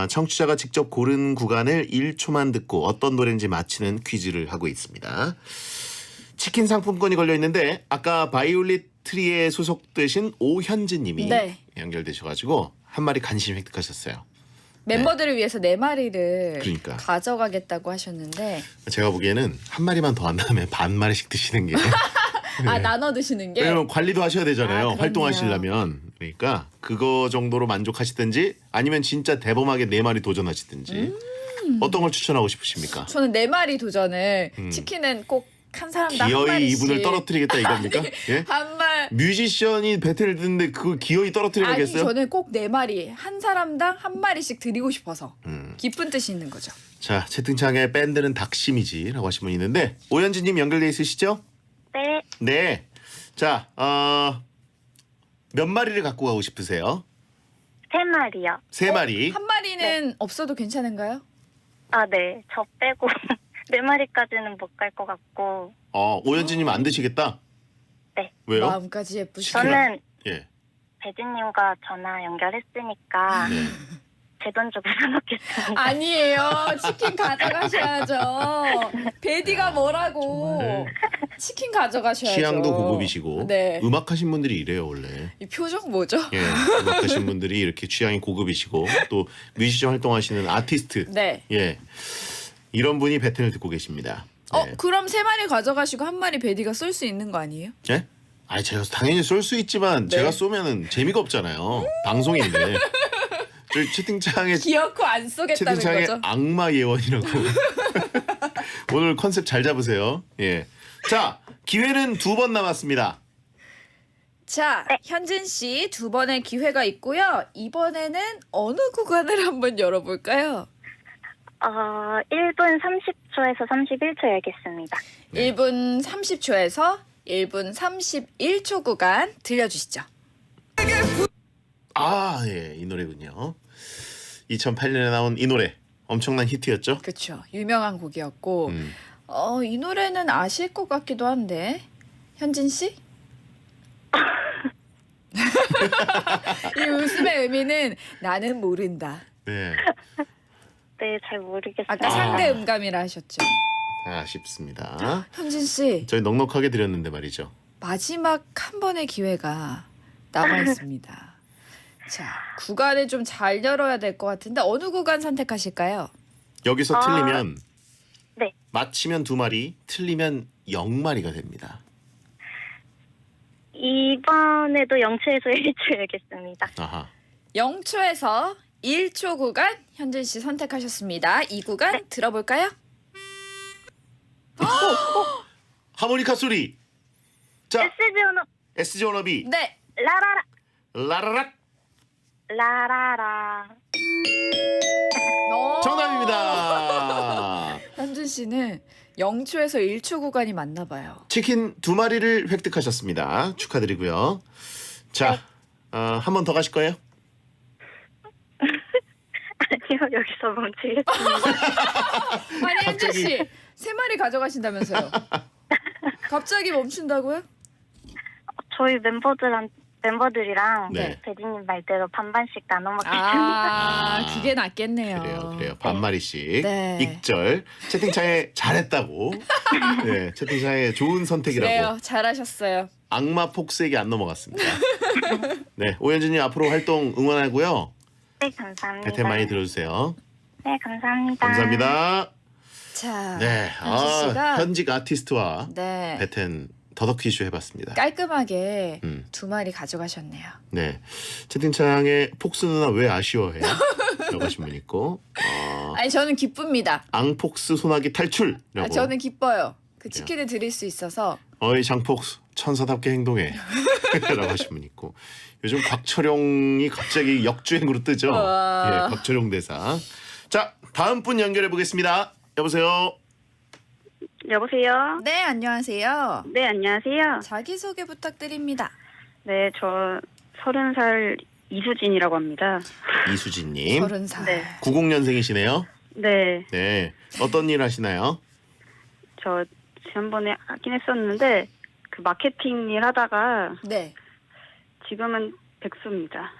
청취자가 직접 고른 구간을 1초만 듣고 어떤 노래인지 맞히는 퀴즈를 하고 있습니다. 치킨 상품권이 걸려있는데 아까 바이올릿 트리에 소속되신 오현진 님이 네. 연결되셔가지고 한 마리 간신히 획득하셨어요. 멤버들을 위해서 4마리를 그러니까. 가져가겠다고 하셨는데 제가 보기에는 한 마리만 더 한 다음에 반 마리씩 드시는 게 아 나눠 드시는 게 왜냐면 관리도 하셔야 되잖아요. 그럼요. 활동하시려면. 그러니까 그거 정도로 만족하시든지 아니면 진짜 대범하게 4마리 도전하시든지 어떤 걸 추천하고 싶으십니까? 저는 4마리 도전을 치킨은 꼭 한 사람당 한 기어이 마리씩 이분을 떨어뜨리겠다 이겁니까? 예? 한말 뮤지션이 배틀을 듣는데 그걸 기어이 떨어뜨려야겠어요? 아니 저는 꼭 4마리 한 사람당 한 마리씩 드리고 싶어서 깊은 뜻이 있는 거죠. 자, 채팅창에 밴드는 닭심이지라고 하신 분이 있는데 오현진님 연결돼 있으시죠? 네 네. 자, 몇 마리를 갖고 가고 싶으세요? 3마리요 3마리. 한 마리는 없어도 괜찮은가요? 네 저 빼고 4마리까지는 못 갈 것 같고 오현진님 안 드시겠다? 네 왜요? 마음까지 예쁘시죠. 저는 예. 배진님과 전화 연결했으니까 제 돈 주고 사 먹겠습니다. 아니에요. 치킨 가져가셔야죠. 베디가 뭐라고. 치킨 가져가셔야죠. 취향도 고급이시고 네. 음악하신 분들이 이래요 원래. 이 표정 뭐죠? 예, 음악하신 분들이 이렇게 취향이 고급이시고 또 뮤지션 활동하시는 아티스트. 네. 예, 이런 분이 배틀을 듣고 계십니다. 네. 그럼 3마리 가져가시고 한 마리 베디가 쏠 수 있는 거 아니에요? 예? 제가 당연히 쏠 수 있지만 제가 쏘면은 재미가 없잖아요. 방송인데. 저 채팅창에 기어코 안 쏘겠다는 채팅창에 거죠? 악마 예원이라고 오늘 컨셉 잘 잡으세요. 예. 자, 기회는 2번 남았습니다. 자, 현진 씨 2번의 기회가 있고요. 이번에는 어느 구간을 한번 열어볼까요? 1분 30초에서 31초 알겠습니다. 1분 30초에서 1분 31초 구간 들려주시죠. 아, 예, 이 노래군요. 2008년에 나온 이 노래 엄청난 히트였죠. 그렇죠. 유명한 곡이었고 이 노래는 아실 것 같기도 한데 현진 씨? 이 웃음의 의미는 나는 모른다. 네. 네, 잘 모르겠어요. 아까 상대 음감이라 하셨죠. 아쉽습니다. 현진 씨, 저희 넉넉하게 드렸는데 말이죠. 마지막 한 번의 기회가 남아 있습니다. 자, 구간을 좀 잘 열어야 될 것 같은데 어느 구간 선택하실까요? 여기서 틀리면 네. 맞히면 2마리, 틀리면 0마리가 됩니다. 이번에도 0초에서 1초 알겠습니다. 아하. 0초에서 1초 구간 현진 씨 선택하셨습니다. 이 구간 들어볼까요? 하모니카 소리. 자, SG 언어. SG 워너비. 네. 라라라. 라라락. 라라라. 정답입니다. 현진 씨는 0초에서 1초 구간이 맞나 봐요. 치킨 2마리를 획득하셨습니다. 축하드리고요. 자, 한 번 더 가실 거예요? 아니요, 여기서 멈추겠습니다. 아니 현진 씨 3마리 가져가신다면서요? 갑자기 멈춘다고요? 저희 멤버들이랑 네. 배디님 말대로 반반씩 나눠 먹겠습니다. 아, 그게 낫겠네요. 그래요. 반마리씩. 네. 익절. 채팅창에 잘했다고. 네, 채팅창에 좋은 선택이라고. 그래요. 잘하셨어요. 악마 폭스에게 안 넘어갔습니다. 네, 오현진님 앞으로 활동 응원하고요. 네, 감사합니다. 배텐 많이 들어주세요. 네, 감사합니다. 감사합니다. 자, 네, 현진 씨가 현직 아티스트와 네. 배텐 더덕퀴즈 해봤습니다. 깔끔하게 2마리 가져가셨네요. 네, 채팅창에 폭스 누나 왜 아쉬워해? 라고 하신 분 있고 아니 저는 기쁩니다. 앙폭스 소나기 탈출이라고. 저는 기뻐요. 그 치킨을 드릴 수 있어서. 어이 장폭스 천사답게 행동해 라고 하신 분 있고 요즘 곽철용이 갑자기 역주행으로 뜨죠. 와. 예, 곽철용 대사. 자, 다음 분 연결해 보겠습니다. 여보세요. 여보세요? 네, 안녕하세요. 네, 안녕하세요. 자기소개 부탁드립니다. 네, 저 30살 이수진이라고 합니다. 이수진님. 30살. 네. 90년생이시네요. 네, 네. 어떤 일 하시나요? 저 지난번에 하긴 했었는데 그 마케팅 일 하다가 네. 지금은 백수입니다.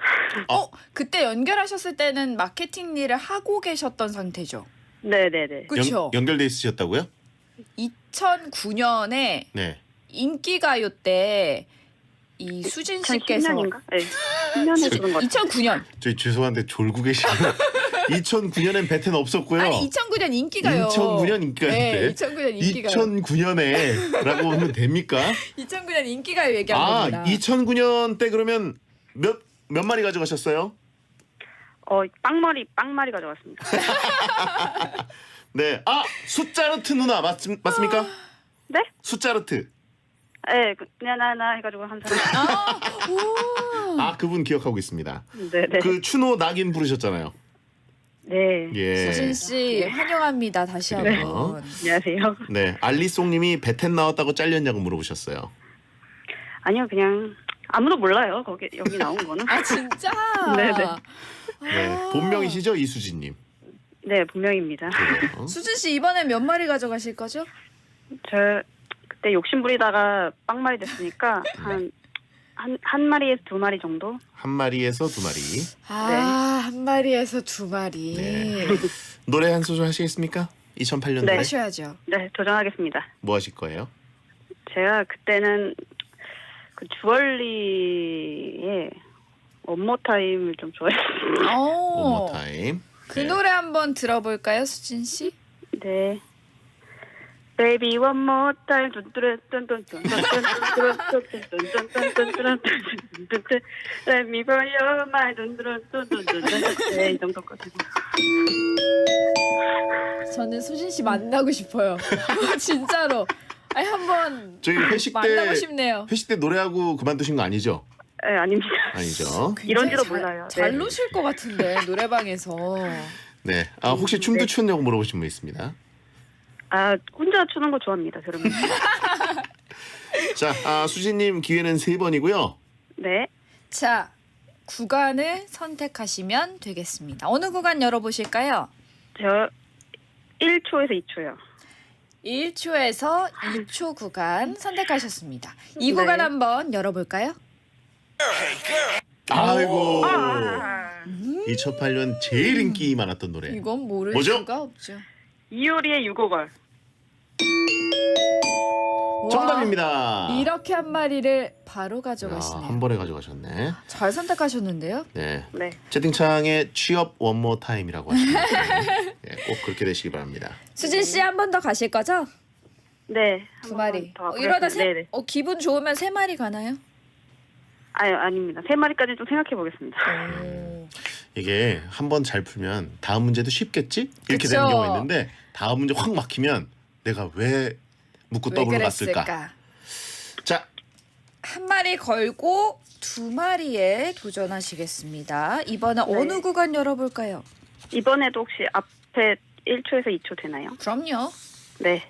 그때 연결하셨을 때는 마케팅 일을 하고 계셨던 상태죠? 네네네. 그렇죠. 연결돼 있으셨다고요? 2009년에 네. 인기가요 때 이 수진 씨께서 2010년인가? 네. 10년에 그런 것 같아요. 2009년. 저희 죄송한데 졸고 계시네요. 2009년엔 배텐 없었고요. 아니 2009년 인기가요. 2009년 인기가요인데. 네, 2009년 인기가요. 2009년에라고 하면 됩니까? 2009년 인기가요 얘기한 겁니다. 2009년 때 그러면 몇 마리 가져가셨어요? 빵마리 가져갔습니다. 네. 숫자르트 누나 맞습니까? 네? 숫자르트. 네, 나 해가지고 한 사람. 그분 기억하고 있습니다. 네네. 그 추노 낙인 부르셨잖아요. 네. 예. 수진 씨 환영합니다. 다시 그래요. 한번. 안녕하세요. 네. 알리송님이 배텐 나왔다고 잘렸냐고 물어보셨어요. 아니요, 그냥 아무도 몰라요. 여기 나온 거는. 아 진짜? 네네. 네. 본명이시죠 이수진님? 네, 본명입니다. 그래요. 수진 씨 이번에 몇 마리 가져가실 거죠? 저 그때 욕심 부리다가 빵마리 됐으니까 한 마리에서 2마리 정도. 한 마리에서 2마리. 한 마리에서 2마리. 네. 노래 한 소절 하시겠습니까? 2008년 노래. 하셔야죠. 네, 도전하겠습니다. 뭐 하실 거예요? 제가 그때는 그 주얼리의 원모타임을 좀 좋아했습니다. One more time. 그 노래 한번 들어볼까요, 수진 씨? 네. Baby one more time. Let me borrow your mind. 네, 이 정도까지. 저는 수진 씨 만나고 싶어요. 진짜로. 아니 한번 저희 회식 때 만나고 싶네요. 회식 때 노래하고 그만두신 거 아니죠? 네, 아닙니다. 아니죠. 이런지도 몰라요. 잘 네. 노실 것 같은데 노래방에서. 네. 아, 혹시 춤도 추냐고 물어보신 분 있습니다. 아, 혼자 추는 거 좋아합니다. 저는. 자, 수진님 기회는 3번이고요. 네. 자, 구간을 선택하시면 되겠습니다. 어느 구간 열어보실까요? 저 1초에서 2초요. 1초에서 2초 구간 선택하셨습니다. 이 네. 구간 한번 열어볼까요? 아이고. 2008년 제일 인기 많았던 노래. 이건 모를 뭐죠? 수가 없죠. 이효리의 유고걸. 정답입니다. 이렇게 한 마리를 바로 야, 가져가시네요. 한 번에 가져가셨네. 잘 선택하셨는데요. 네. 네. 채팅창에 취업 원모 타임이라고 하시면 네, 꼭 그렇게 되시기 바랍니다. 수진 씨 한 번 더 가실 거죠? 네. 2마리. 더 이러다 네네. 기분 좋으면 3마리 가나요? 아닙니다. 3마리까지 좀 생각해 보겠습니다. 이게 한 번 잘 풀면 다음 문제도 쉽겠지? 이렇게 그쵸. 되는 경우가 있는데 다음 문제 확 막히면 내가 왜 묻고 왜 더블로 갔을까? 그랬을까? 자, 한 마리 걸고 2마리에 도전하시겠습니다. 이번엔 네. 어느 구간 열어볼까요? 이번에도 혹시 앞에 1초에서 2초 되나요? 그럼요. 네.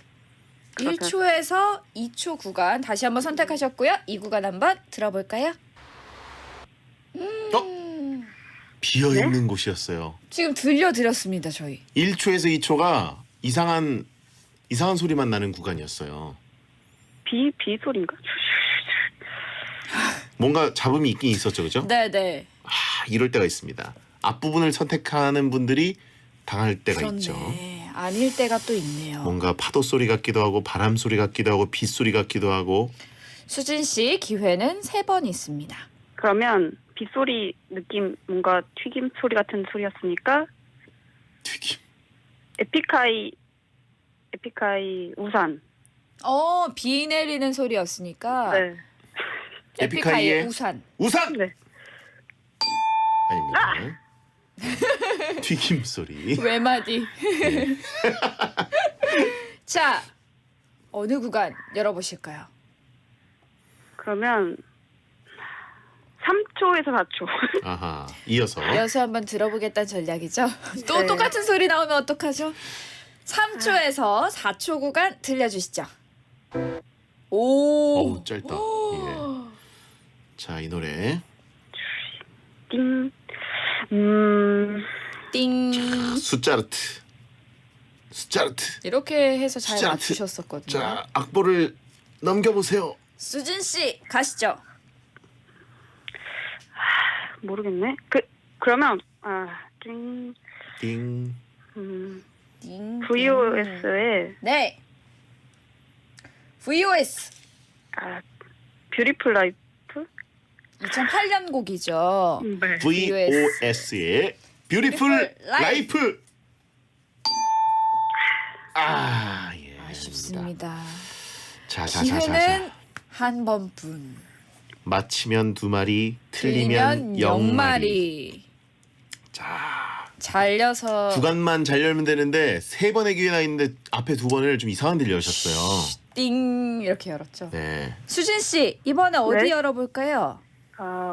1초에서 2초 구간 다시 한번 선택하셨고요. 이 구간 한번 들어볼까요? 비어 있는 곳이었어요. 지금 들려드렸습니다, 저희. 1초에서 2초가 이상한 소리만 나는 구간이었어요. 비 소리인가? 뭔가 잡음이 있긴 있었죠, 그죠? 네네. 이럴 때가 있습니다. 앞부분을 선택하는 분들이 당할 때가 있죠. 그렇네. 아닐 때가 또 있네요. 뭔가 파도 소리 같기도 하고 바람 소리 같기도 하고 빗 소리 같기도 하고. 수진 씨 기회는 3번 있습니다. 그러면 빗소리 느낌 뭔가 튀김 소리 같은 소리였으니까 튀김. 에픽하이 우산. 비 내리는 소리였으니까. 네. 에픽하이의 우산. 우산. 네. 아닙니다. 튀김 소리. 외마디. 자, 어느 구간 열어보실까요? 그러면 3초에서 4초. 아하. 이어서. 이어서 한번 들어보겠다는 전략이죠. 또 네. 똑같은 소리 나오면 어떡하죠? 3초에서 4초 구간 들려주시죠. 오. 어우, 짧다. 예. 자, 이 노래. 띵. 띵. 숫자르트. 이렇게 해서 잘 숫자르트. 맞추셨었거든요. 자, 악보를 넘겨보세요. 수진 씨 가시죠. 모르겠네. 그러면 띵. 띵. VOS의 네. VOS. 뷰티풀 라이프. 2008년 곡이죠. 네. VOS의 뷰티풀 라이프. 예. 아쉽습니다. 자. 기회는 한 번뿐. 맞히면 2마리, 틀리면 0마리. 자, 잘려서 구간만 잘 열면 되는데 3번의 기회나 있는데 앞에 2번을 좀 이상한 데를 여셨어요. 띵 이렇게 열었죠. 네. 수진 씨 이번에 어디 네? 열어볼까요?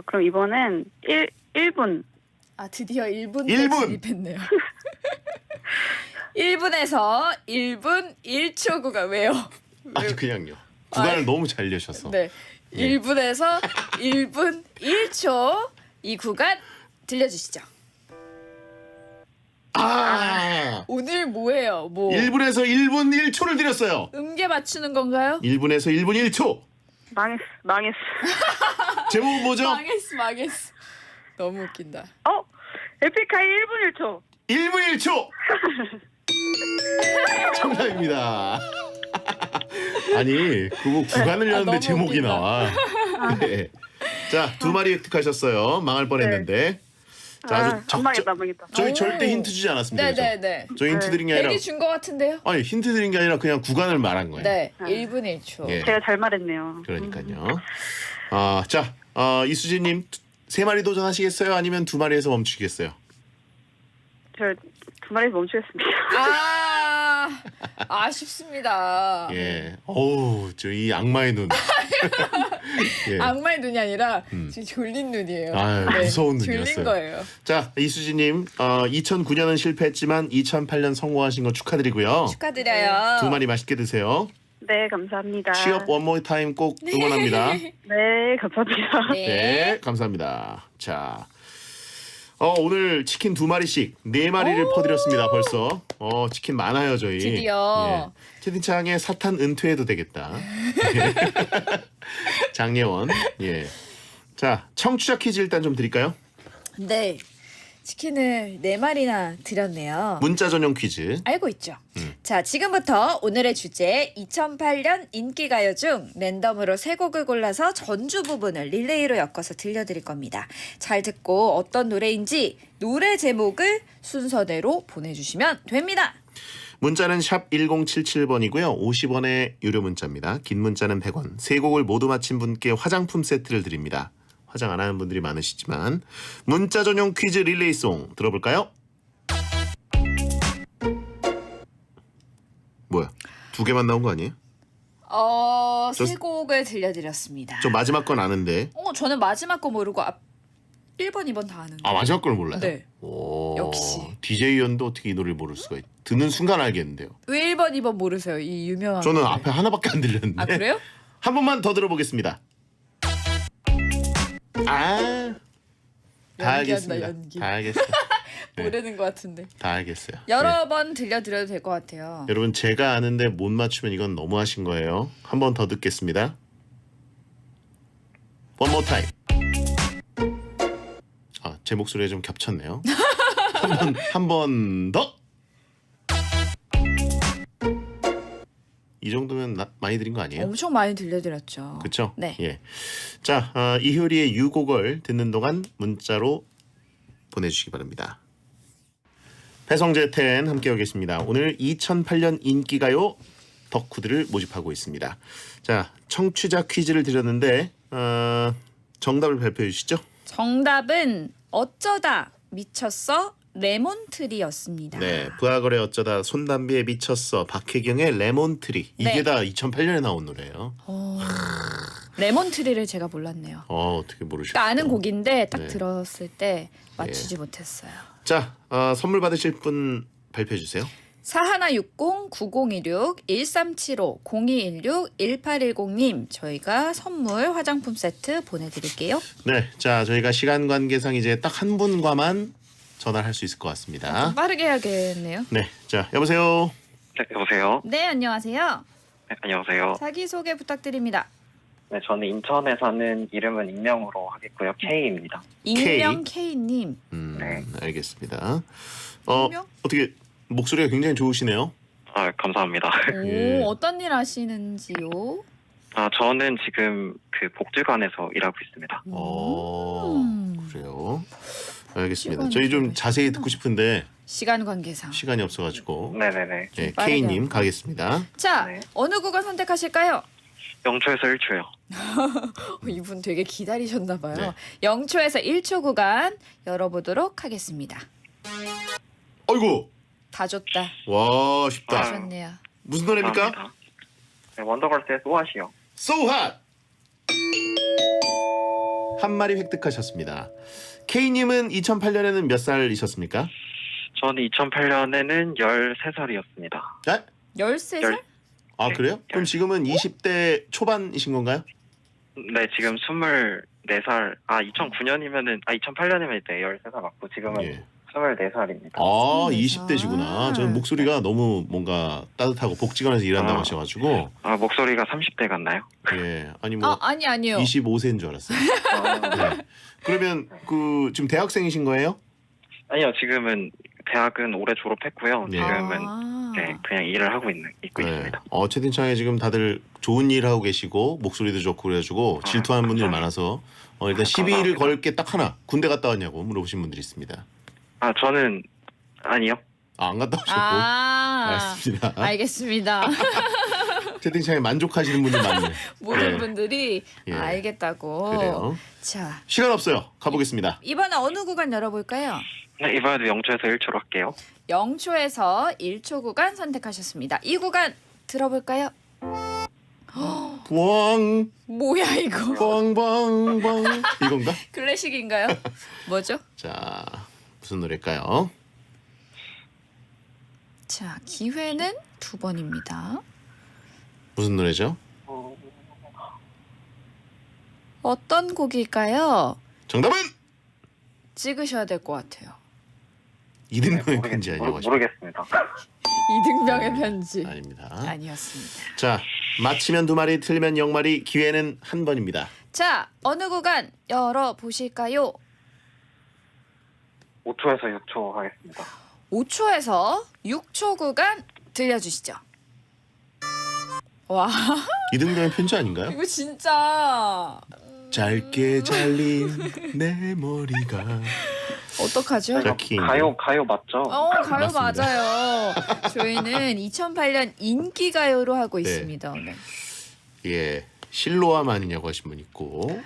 그럼 이번엔 1분. 드디어 1분 1분. 진입했네요. 1분에서 1분 1초 구간 왜요? 아니 그냥요. 구간을 너무 잘 여셔서. 네. 예. 1분에서 1분 1초 이 구간 들려주시죠. 오늘 뭐예요? 1분에서 1분 1초를 드렸어요. 음계 맞추는 건가요? 1분에서 1분 1초. 망했어. 제목은 뭐죠? 망했어. 너무 웃긴다. 에픽하이 1분 1초. 1분 1초. 정답입니다. 아니 그거 구간을 열었는데 너무 제목이 웃긴다. 나와. 네. 자, 2마리 획득하셨어요. 망할 뻔했는데. 자, 망했다. 저희 오. 절대 힌트 주지 않았습니다. 그죠? 네네네. 저 힌트 드린 게 아니라 대리 준 것 같은데요? 아니 힌트 드린 게 아니라 그냥 구간을 말한 거예요. 네. 1분 1초. 예. 제가 잘 말했네요. 그러니까요. 자, 이수진님 3마리 도전하시겠어요? 아니면 2마리에서 멈추겠어요? 저 2마리에서 멈추겠습니다. 아쉽습니다. 예. 어우, 저 이 악마의 눈. 예. 악마의 눈이 아니라 지금 졸린 눈이에요. 아유, 무서운 눈이었어요. 졸린 거예요. 자, 이수진님, 2009년은 실패했지만 2008년 성공하신 거 축하드리고요. 축하드려요. 2마리 맛있게 드세요. 네, 감사합니다. 취업 원모어 타임 꼭 응원합니다. 네, 감사합니다. 네, 감사합니다. 자, 오늘 치킨 2마리씩 4마리를 퍼드렸습니다. 벌써. 치킨 많아요 저희. 드디어. 예. 채팅창에 사탄 은퇴해도 되겠다. 장예원. 예. 자, 청취자 퀴즈 일단 좀 드릴까요? 네. 치킨을 4마리나 드렸네요. 문자 전용 퀴즈. 알고 있죠. 자, 지금부터 오늘의 주제 2008년 인기가요 중 랜덤으로 3곡을 골라서 전주 부분을 릴레이로 엮어서 들려드릴 겁니다. 잘 듣고 어떤 노래인지 노래 제목을 순서대로 보내주시면 됩니다. 문자는 샵 1077번이고요. 50원의 유료 문자입니다. 긴 문자는 100원. 3곡을 모두 맞힌 분께 화장품 세트를 드립니다. 화장 안 하는 분들이 많으시지만 문자 전용 퀴즈 릴레이송 들어볼까요? 뭐야? 2개만 나온 거 아니에요? 3곡을 들려드렸습니다. 저 마지막 건 아는데. 저는 마지막 거 모르고 1번, 2번 다 아는데. 마지막 걸 몰라요? 네. 오, 역시. DJ연도 어떻게 이 노래를 모를 수가 있... 듣는 순간 알겠는데요. 왜 1번, 2번 모르세요? 이 유명한 저는 노래. 앞에 하나밖에 안 들렸는데. 아, 그래요? 한 번만 더 들어보겠습니다. 다 알겠습니다. 연기. 다 알겠어요. 네, 모르는 것 같은데. 다 알겠어요. 여러 번 들려드려도 될 것 같아요. 여러분 제가 아는데 못 맞추면 이건 너무하신 거예요. 한 번 더 듣겠습니다. One more time. 제 목소리가 좀 겹쳤네요. 한 번 더. 이 정도면 많이 드린 거 아니에요? 엄청 많이 들려드렸죠. 그렇죠? 네. 예. 자, 이효리의 유곡을 듣는 동안 문자로 보내주시기 바랍니다. 배성재 텐 함께하고 계십니다. 오늘 2008년 인기가요 덕후들을 모집하고 있습니다. 자, 청취자 퀴즈를 드렸는데 정답을 발표해 주시죠. 정답은 어쩌다 미쳤어 레몬트리였습니다. 네, 부하거래 어쩌다 손담비에 미쳤어 박혜경의 레몬트리. 이게 네. 다 2008년에 나온 노래예요. 레몬트리를 제가 몰랐네요. 어떻게 모르셨어요? 그러니까 아는 곡인데 딱 네. 들었을 때 맞추지 못했어요. 자, 선물 받으실 분 발표해 주세요. 4160-9016-1375-0216-1810님 저희가 선물 화장품 세트 보내드릴게요. 네, 자 저희가 시간 관계상 이제 딱 한 분과만 전화를 할 수 있을 것 같습니다. 좀 빠르게 해야겠네요. 네, 자 여보세요. 네, 여보세요. 네, 안녕하세요. 네, 안녕하세요. 자기소개 부탁드립니다. 네, 저는 인천에 사는 이름은 익명으로 하겠고요. K입니다. 익명 K님. 네. 알겠습니다. 익명? 어떻게 목소리가 굉장히 좋으시네요. 아, 감사합니다. 오, 어떤 일 하시는지요? 저는 지금 그 복지관에서 일하고 있습니다. 그래요. 알겠습니다. 저희 좀 자세히 듣고 싶은데 시간 관계상 시간이 없어가지고. 네네네. 네, 빠르게 K님 하고. 가겠습니다. 자, 어느 구간 선택하실까요? 0초에서 1초요. 이분 되게 기다리셨나 봐요. 네. 0초에서 1초 구간 열어보도록 하겠습니다. 아이고. 다 줬다. 와 쉽다. 다 줬네요. 무슨 노래입니까? 감사합니다. 네, 원더걸스의 소아시요. So hot. 한 마리 획득하셨습니다. K님은 2008년에는 몇 살이셨습니까? 저는 2008년에는 13살이었습니다. 네? 13살? 아 그래요? 그럼 지금은 20대 초반이신 건가요? 네, 지금 24살. 2009년이면은 2008년이면 이때 13살 맞고 지금은 24살입니다. 20대시구나. 저는 목소리가 너무 뭔가 따뜻하고 복지관에서 일한다고 하셔가지고. 목소리가 30대 같나요? 예, 아니 뭐 아니요. 25세인 줄 알았어요. 네. 그러면 지금 대학생이신 거예요? 아니요, 지금은 대학은 올해 졸업했고요. 네. 지금은 네, 그냥 일을 하고 있고 네. 있습니다. 채팅창에 지금 다들 좋은 일 하고 계시고 목소리도 좋고 그래가지고 질투하는 분들이 많아서 일단 시비를 걸 게 딱 하나. 군대 갔다 왔냐고 물어보신 분들이 있습니다. 저는 아니요. 안 갔다 오셨고. 알겠습니다. 알겠습니다. 채팅창에 만족하시는 분들 많네요. 모든 네. 분들이 예. 알겠다고. 그래요. 자, 시간 없어요. 가보겠습니다. 이번에 어느 구간 열어볼까요? 네, 이번에도 0초에서 1초로 할게요. 0초에서 1초 구간 선택하셨습니다. 이 구간 들어볼까요? 부엉. 뭐야 이거? 뻥뻥뻥. 이건가? 클래식인가요? 뭐죠? 자, 무슨 노래일까요? 자, 기회는 2번입니다. 무슨 노래죠? 어떤 곡일까요? 정답은 찍으셔야 될 것 같아요. 이등병의 편지 아니라고 하시죠? 모르겠습니다. 이등병의 편지. 아닙니다. 아니었습니다. 자, 맞히면 2마리, 틀리면 0마리, 기회는 1번입니다. 자, 어느 구간 열어보실까요? 5초에서 6초 하겠습니다. 5초에서 6초 구간 들려주시죠. 와, 이등병의 편지 아닌가요? 이거 진짜 짧게 잘린 내 머리가. 어떡하죠? 가요 맞죠? 가요 맞습니다. 맞아요. 저희는 2008년 인기가요로 하고 네. 있습니다. 오늘. 예, 실로암 아니냐고 하신 분 있고.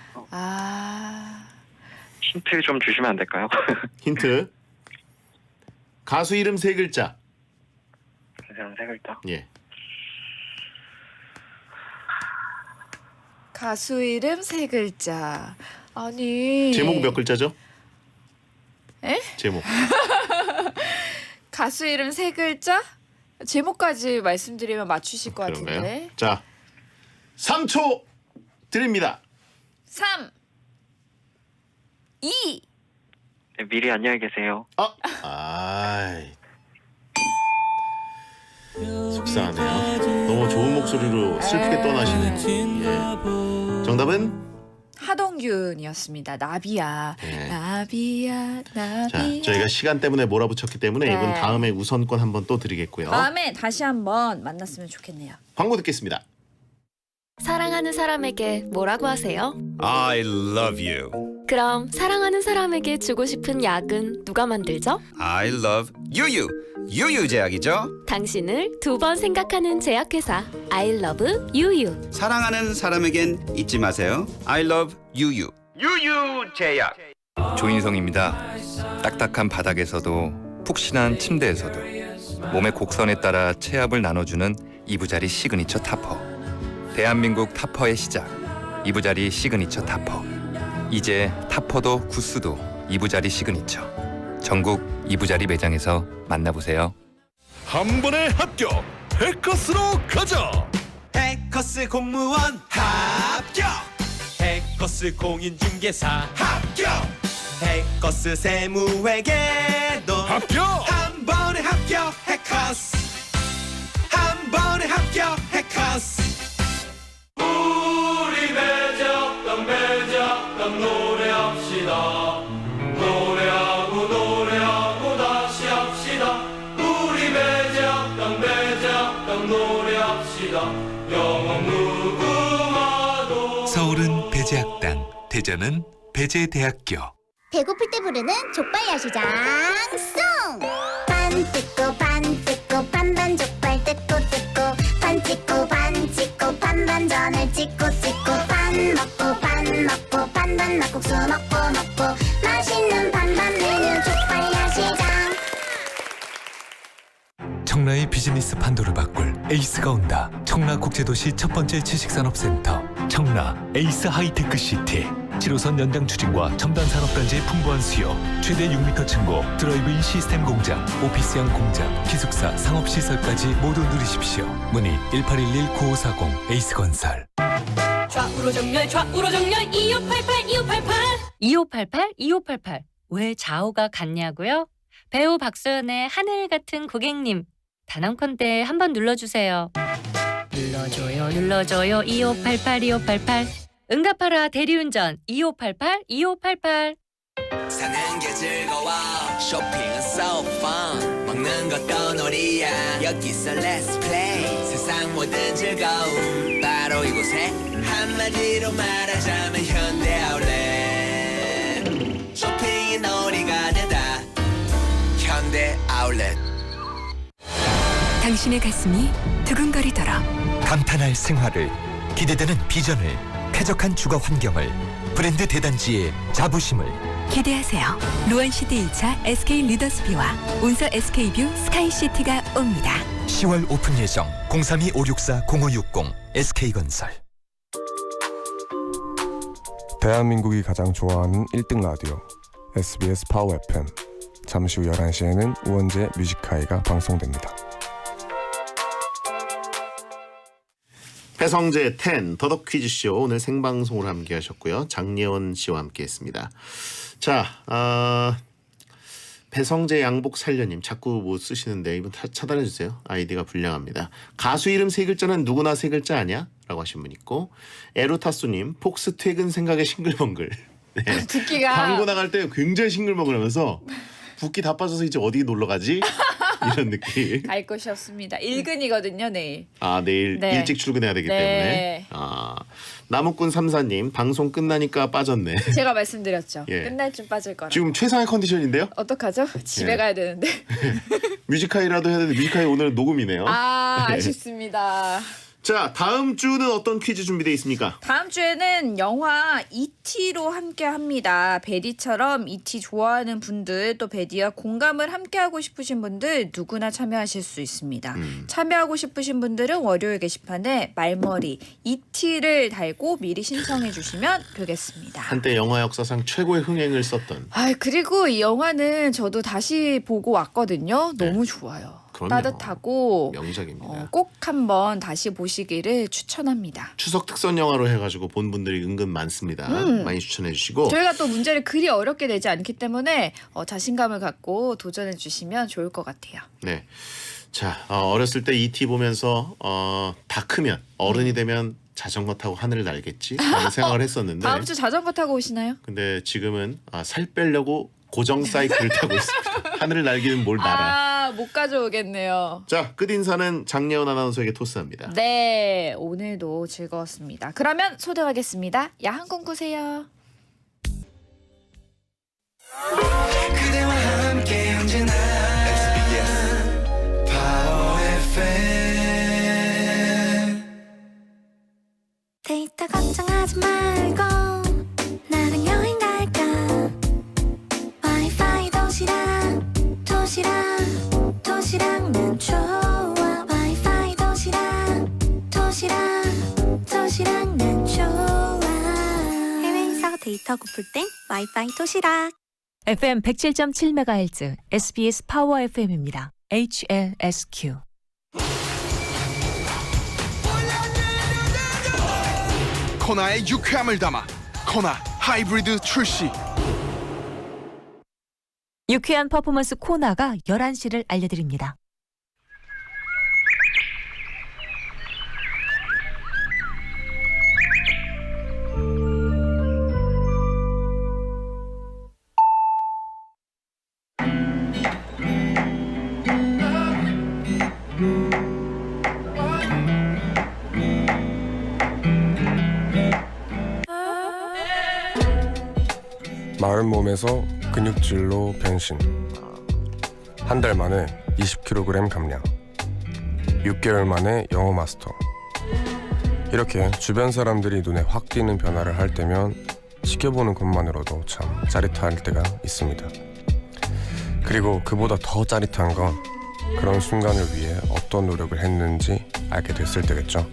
힌트 좀 주시면 안 될까요? 힌트. 가수 이름 3글자. 그냥 3글자. 예. 가수 이름 3글자. 아니. 제목 몇 글자죠? 에? 제목. 가수 이름 3글자? 제목까지 말씀드리면 맞추실 것 그런가요? 같은데. 자, 3초 드립니다. 3 2 네, 미리 안녕히 계세요. 아이. 속상하네요. 너무 좋은 목소리로 슬프게 떠나시는. 예. 정답은? 하동균이었습니다. 나비야. 네. 나비야. 자, 나비야. 저희가 시간 때문에 몰아붙였기 때문에 네. 이번 다음에 우선권 한번 또 드리겠고요. 다음에 다시 한번 만났으면 좋겠네요. 광고 듣겠습니다. 사랑하는 사람에게 뭐라고 하세요? I love you. 그럼 사랑하는 사람에게 주고 싶은 약은 누가 만들죠? I love 유유. 유유제약이죠. 당신을 2번 생각하는 제약회사 I love 유유. 사랑하는 사람에겐 잊지 마세요. I love 유유. 유유제약. 조인성입니다. 딱딱한 바닥에서도 푹신한 침대에서도 몸의 곡선에 따라 체압을 나눠주는 이부자리 시그니처 타퍼. 대한민국 타퍼의 시작. 이부자리 시그니처 타퍼. 이제 타퍼도 구스도 이부자리 시그니처. 전국 이부자리 매장에서 만나보세요. 한 번에 합격. 해커스로 가자. 해커스 공무원 합격. 해커스 공인중개사 합격. 해커스 세무회계도 합격. 한 번에 합격. 해커스 한 번에 합격. 해커스. 우리 매적당 매적당 노래합시다. 노래하고 다시 합시다. 우리 매적당 노래합시다. 영원 누구와도. 서울은 배제학당, 대전은 배제대학교. 배고플 때 부르는 족발 야시장 송! 반 뜯고 반 뜯고 반반 족발 뜯고 뜯고 반 찍고 반 찍고 반반전을 찍고 찍고 반 먹고 반반 막국수 먹고 맛있는 반반 메뉴 족발 야시장. 청라의 비즈니스 판도를 바꿀 에이스가 온다. 청라국제도시 첫 번째 지식산업센터 청라 에이스 하이테크 시티. 7호선 연장 추진과 첨단 산업단지의 풍부한 수요, 최대 6m 층고, 드라이브인 시스템 공장, 오피스형 공장, 기숙사, 상업시설까지 모두 누리십시오. 문의 1811-9540 에이스건설. 좌우로 정렬 2588. 왜 좌우가 같냐고요? 배우 박소연의 하늘 같은 고객님. 단언컨대 한번 눌러주세요. 눌러줘요 2588. 응답하라 대리운전 2588. 사는 게 즐거워. 쇼핑은 so fun. 노는 것도 놀이야. 여기서 let's play. 세상 모든 즐거움 바로 이곳에. 한마디로 말하자면 현대 아울렛. 쇼핑이 놀이가 되다. 현대 아울렛. 당신의 가슴이 두근거리더라. 감탄할 생활을, 기대되는 비전을, 쾌적한 주거 환경을, 브랜드 대단지의 자부심을 기대하세요. 루안시티 1차 SK 리더스비와 운서 SK뷰 스카이시티가 옵니다. 10월 오픈 예정. 032-564-0560 SK건설. 대한민국이 가장 좋아하는 1등 라디오 SBS 파워 FM. 잠시 후 11시에는 우원재 뮤직하이가 방송됩니다. 배성재 10 더덕 퀴즈쇼 오늘 생방송으로 함께 하셨고요. 장예원 씨와 함께 했습니다. 자, 배성재 양복 살려님 자꾸 못 쓰시는데 이분 차단해 주세요. 아이디가 불량합니다. 가수 이름 세 글자는 누구나 세 글자 아니야? 라고 하신 분 있고, 에로타수님 폭스 퇴근 생각에 싱글벙글. 네. 붓기가 광고 나갈 때 굉장히 싱글벙글하면서 붓기 다 빠져서 이제 어디 놀러 가지? 이런 느낌. 갈 곳이 없습니다. 일근이거든요, 내일. 아, 내일 네. 일찍 출근해야 되기 네. 때문에. 아, 나무꾼 3사님 방송 끝나니까 빠졌네. 제가 말씀드렸죠. 예. 끝날 쯤 빠질 거라. 지금 최상의 컨디션인데요? 어떡하죠? 집에 예. 가야 되는데. 뮤직하이라도 해야 되는데 뮤직하이 오늘 녹음이네요. 아, 네. 아쉽습니다. 자, 다음 주는 어떤 퀴즈 준비되어 있습니까? 다음 주에는 영화 E.T.로 함께 합니다. 베디처럼 E.T. 좋아하는 분들, 또 베디와 공감을 함께하고 싶으신 분들 누구나 참여하실 수 있습니다. 참여하고 싶으신 분들은 월요일 게시판에 말머리 E.T를 달고 미리 신청해 주시면 되겠습니다. 한때 영화 역사상 최고의 흥행을 썼던. 아, 그리고 이 영화는 저도 다시 보고 왔거든요. 너무 좋아요. 그럼요. 따뜻하고 명작입니다. 꼭 한번 다시 보시기를 추천합니다. 추석 특선 영화로 해가지고 본 분들이 은근 많습니다. 많이 추천해 주시고. 저희가 또 문제를 그리 어렵게 내지 않기 때문에 자신감을 갖고 도전해 주시면 좋을 것 같아요. 네. 자, 어렸을 때 E.T. 보면서 다 크면 어른이 되면 자전거 타고 하늘을 날겠지 라는 생각을 했었는데, 다음 주 자전거 타고 오시나요? 근데 지금은 살 빼려고 고정 사이클을 타고 있습니다. 하늘을 날기는 뭘 날아. 못 가져오겠네요. 자, 끝인사는 장예원 아나운서에게 토스합니다. 네, 오늘도 즐거웠습니다. 그러면 소등하겠습니다. 야한 꿈 꾸세요. 그대와 함께 언제나 SBS 파워 FM. 데이터 걱정하지 말고 나랑 여행 갈까. 와이파이 도시락은 좋아. 와이파이 도시락은 좋아. 해외에서 데이터 고플 땐 와이파이 도시락. FM 107.7MHz SBS 파워 FM입니다. HLSQ. 코나의 유쾌함을 담아 코나 하이브리드 출시. 유쾌한 퍼포먼스 코나가 11시를 알려드립니다. 마을 몸에서 근육질로 변신. 한 달 만에 20kg 감량. 6개월 만에 영어 마스터. 이렇게 주변 사람들이 눈에 확 띄는 변화를 할 때면 지켜보는 것만으로도 참 짜릿할 때가 있습니다. 그리고 그보다 더 짜릿한 건 그런 순간을 위해 어떤 노력을 했는지 알게 됐을 때겠죠.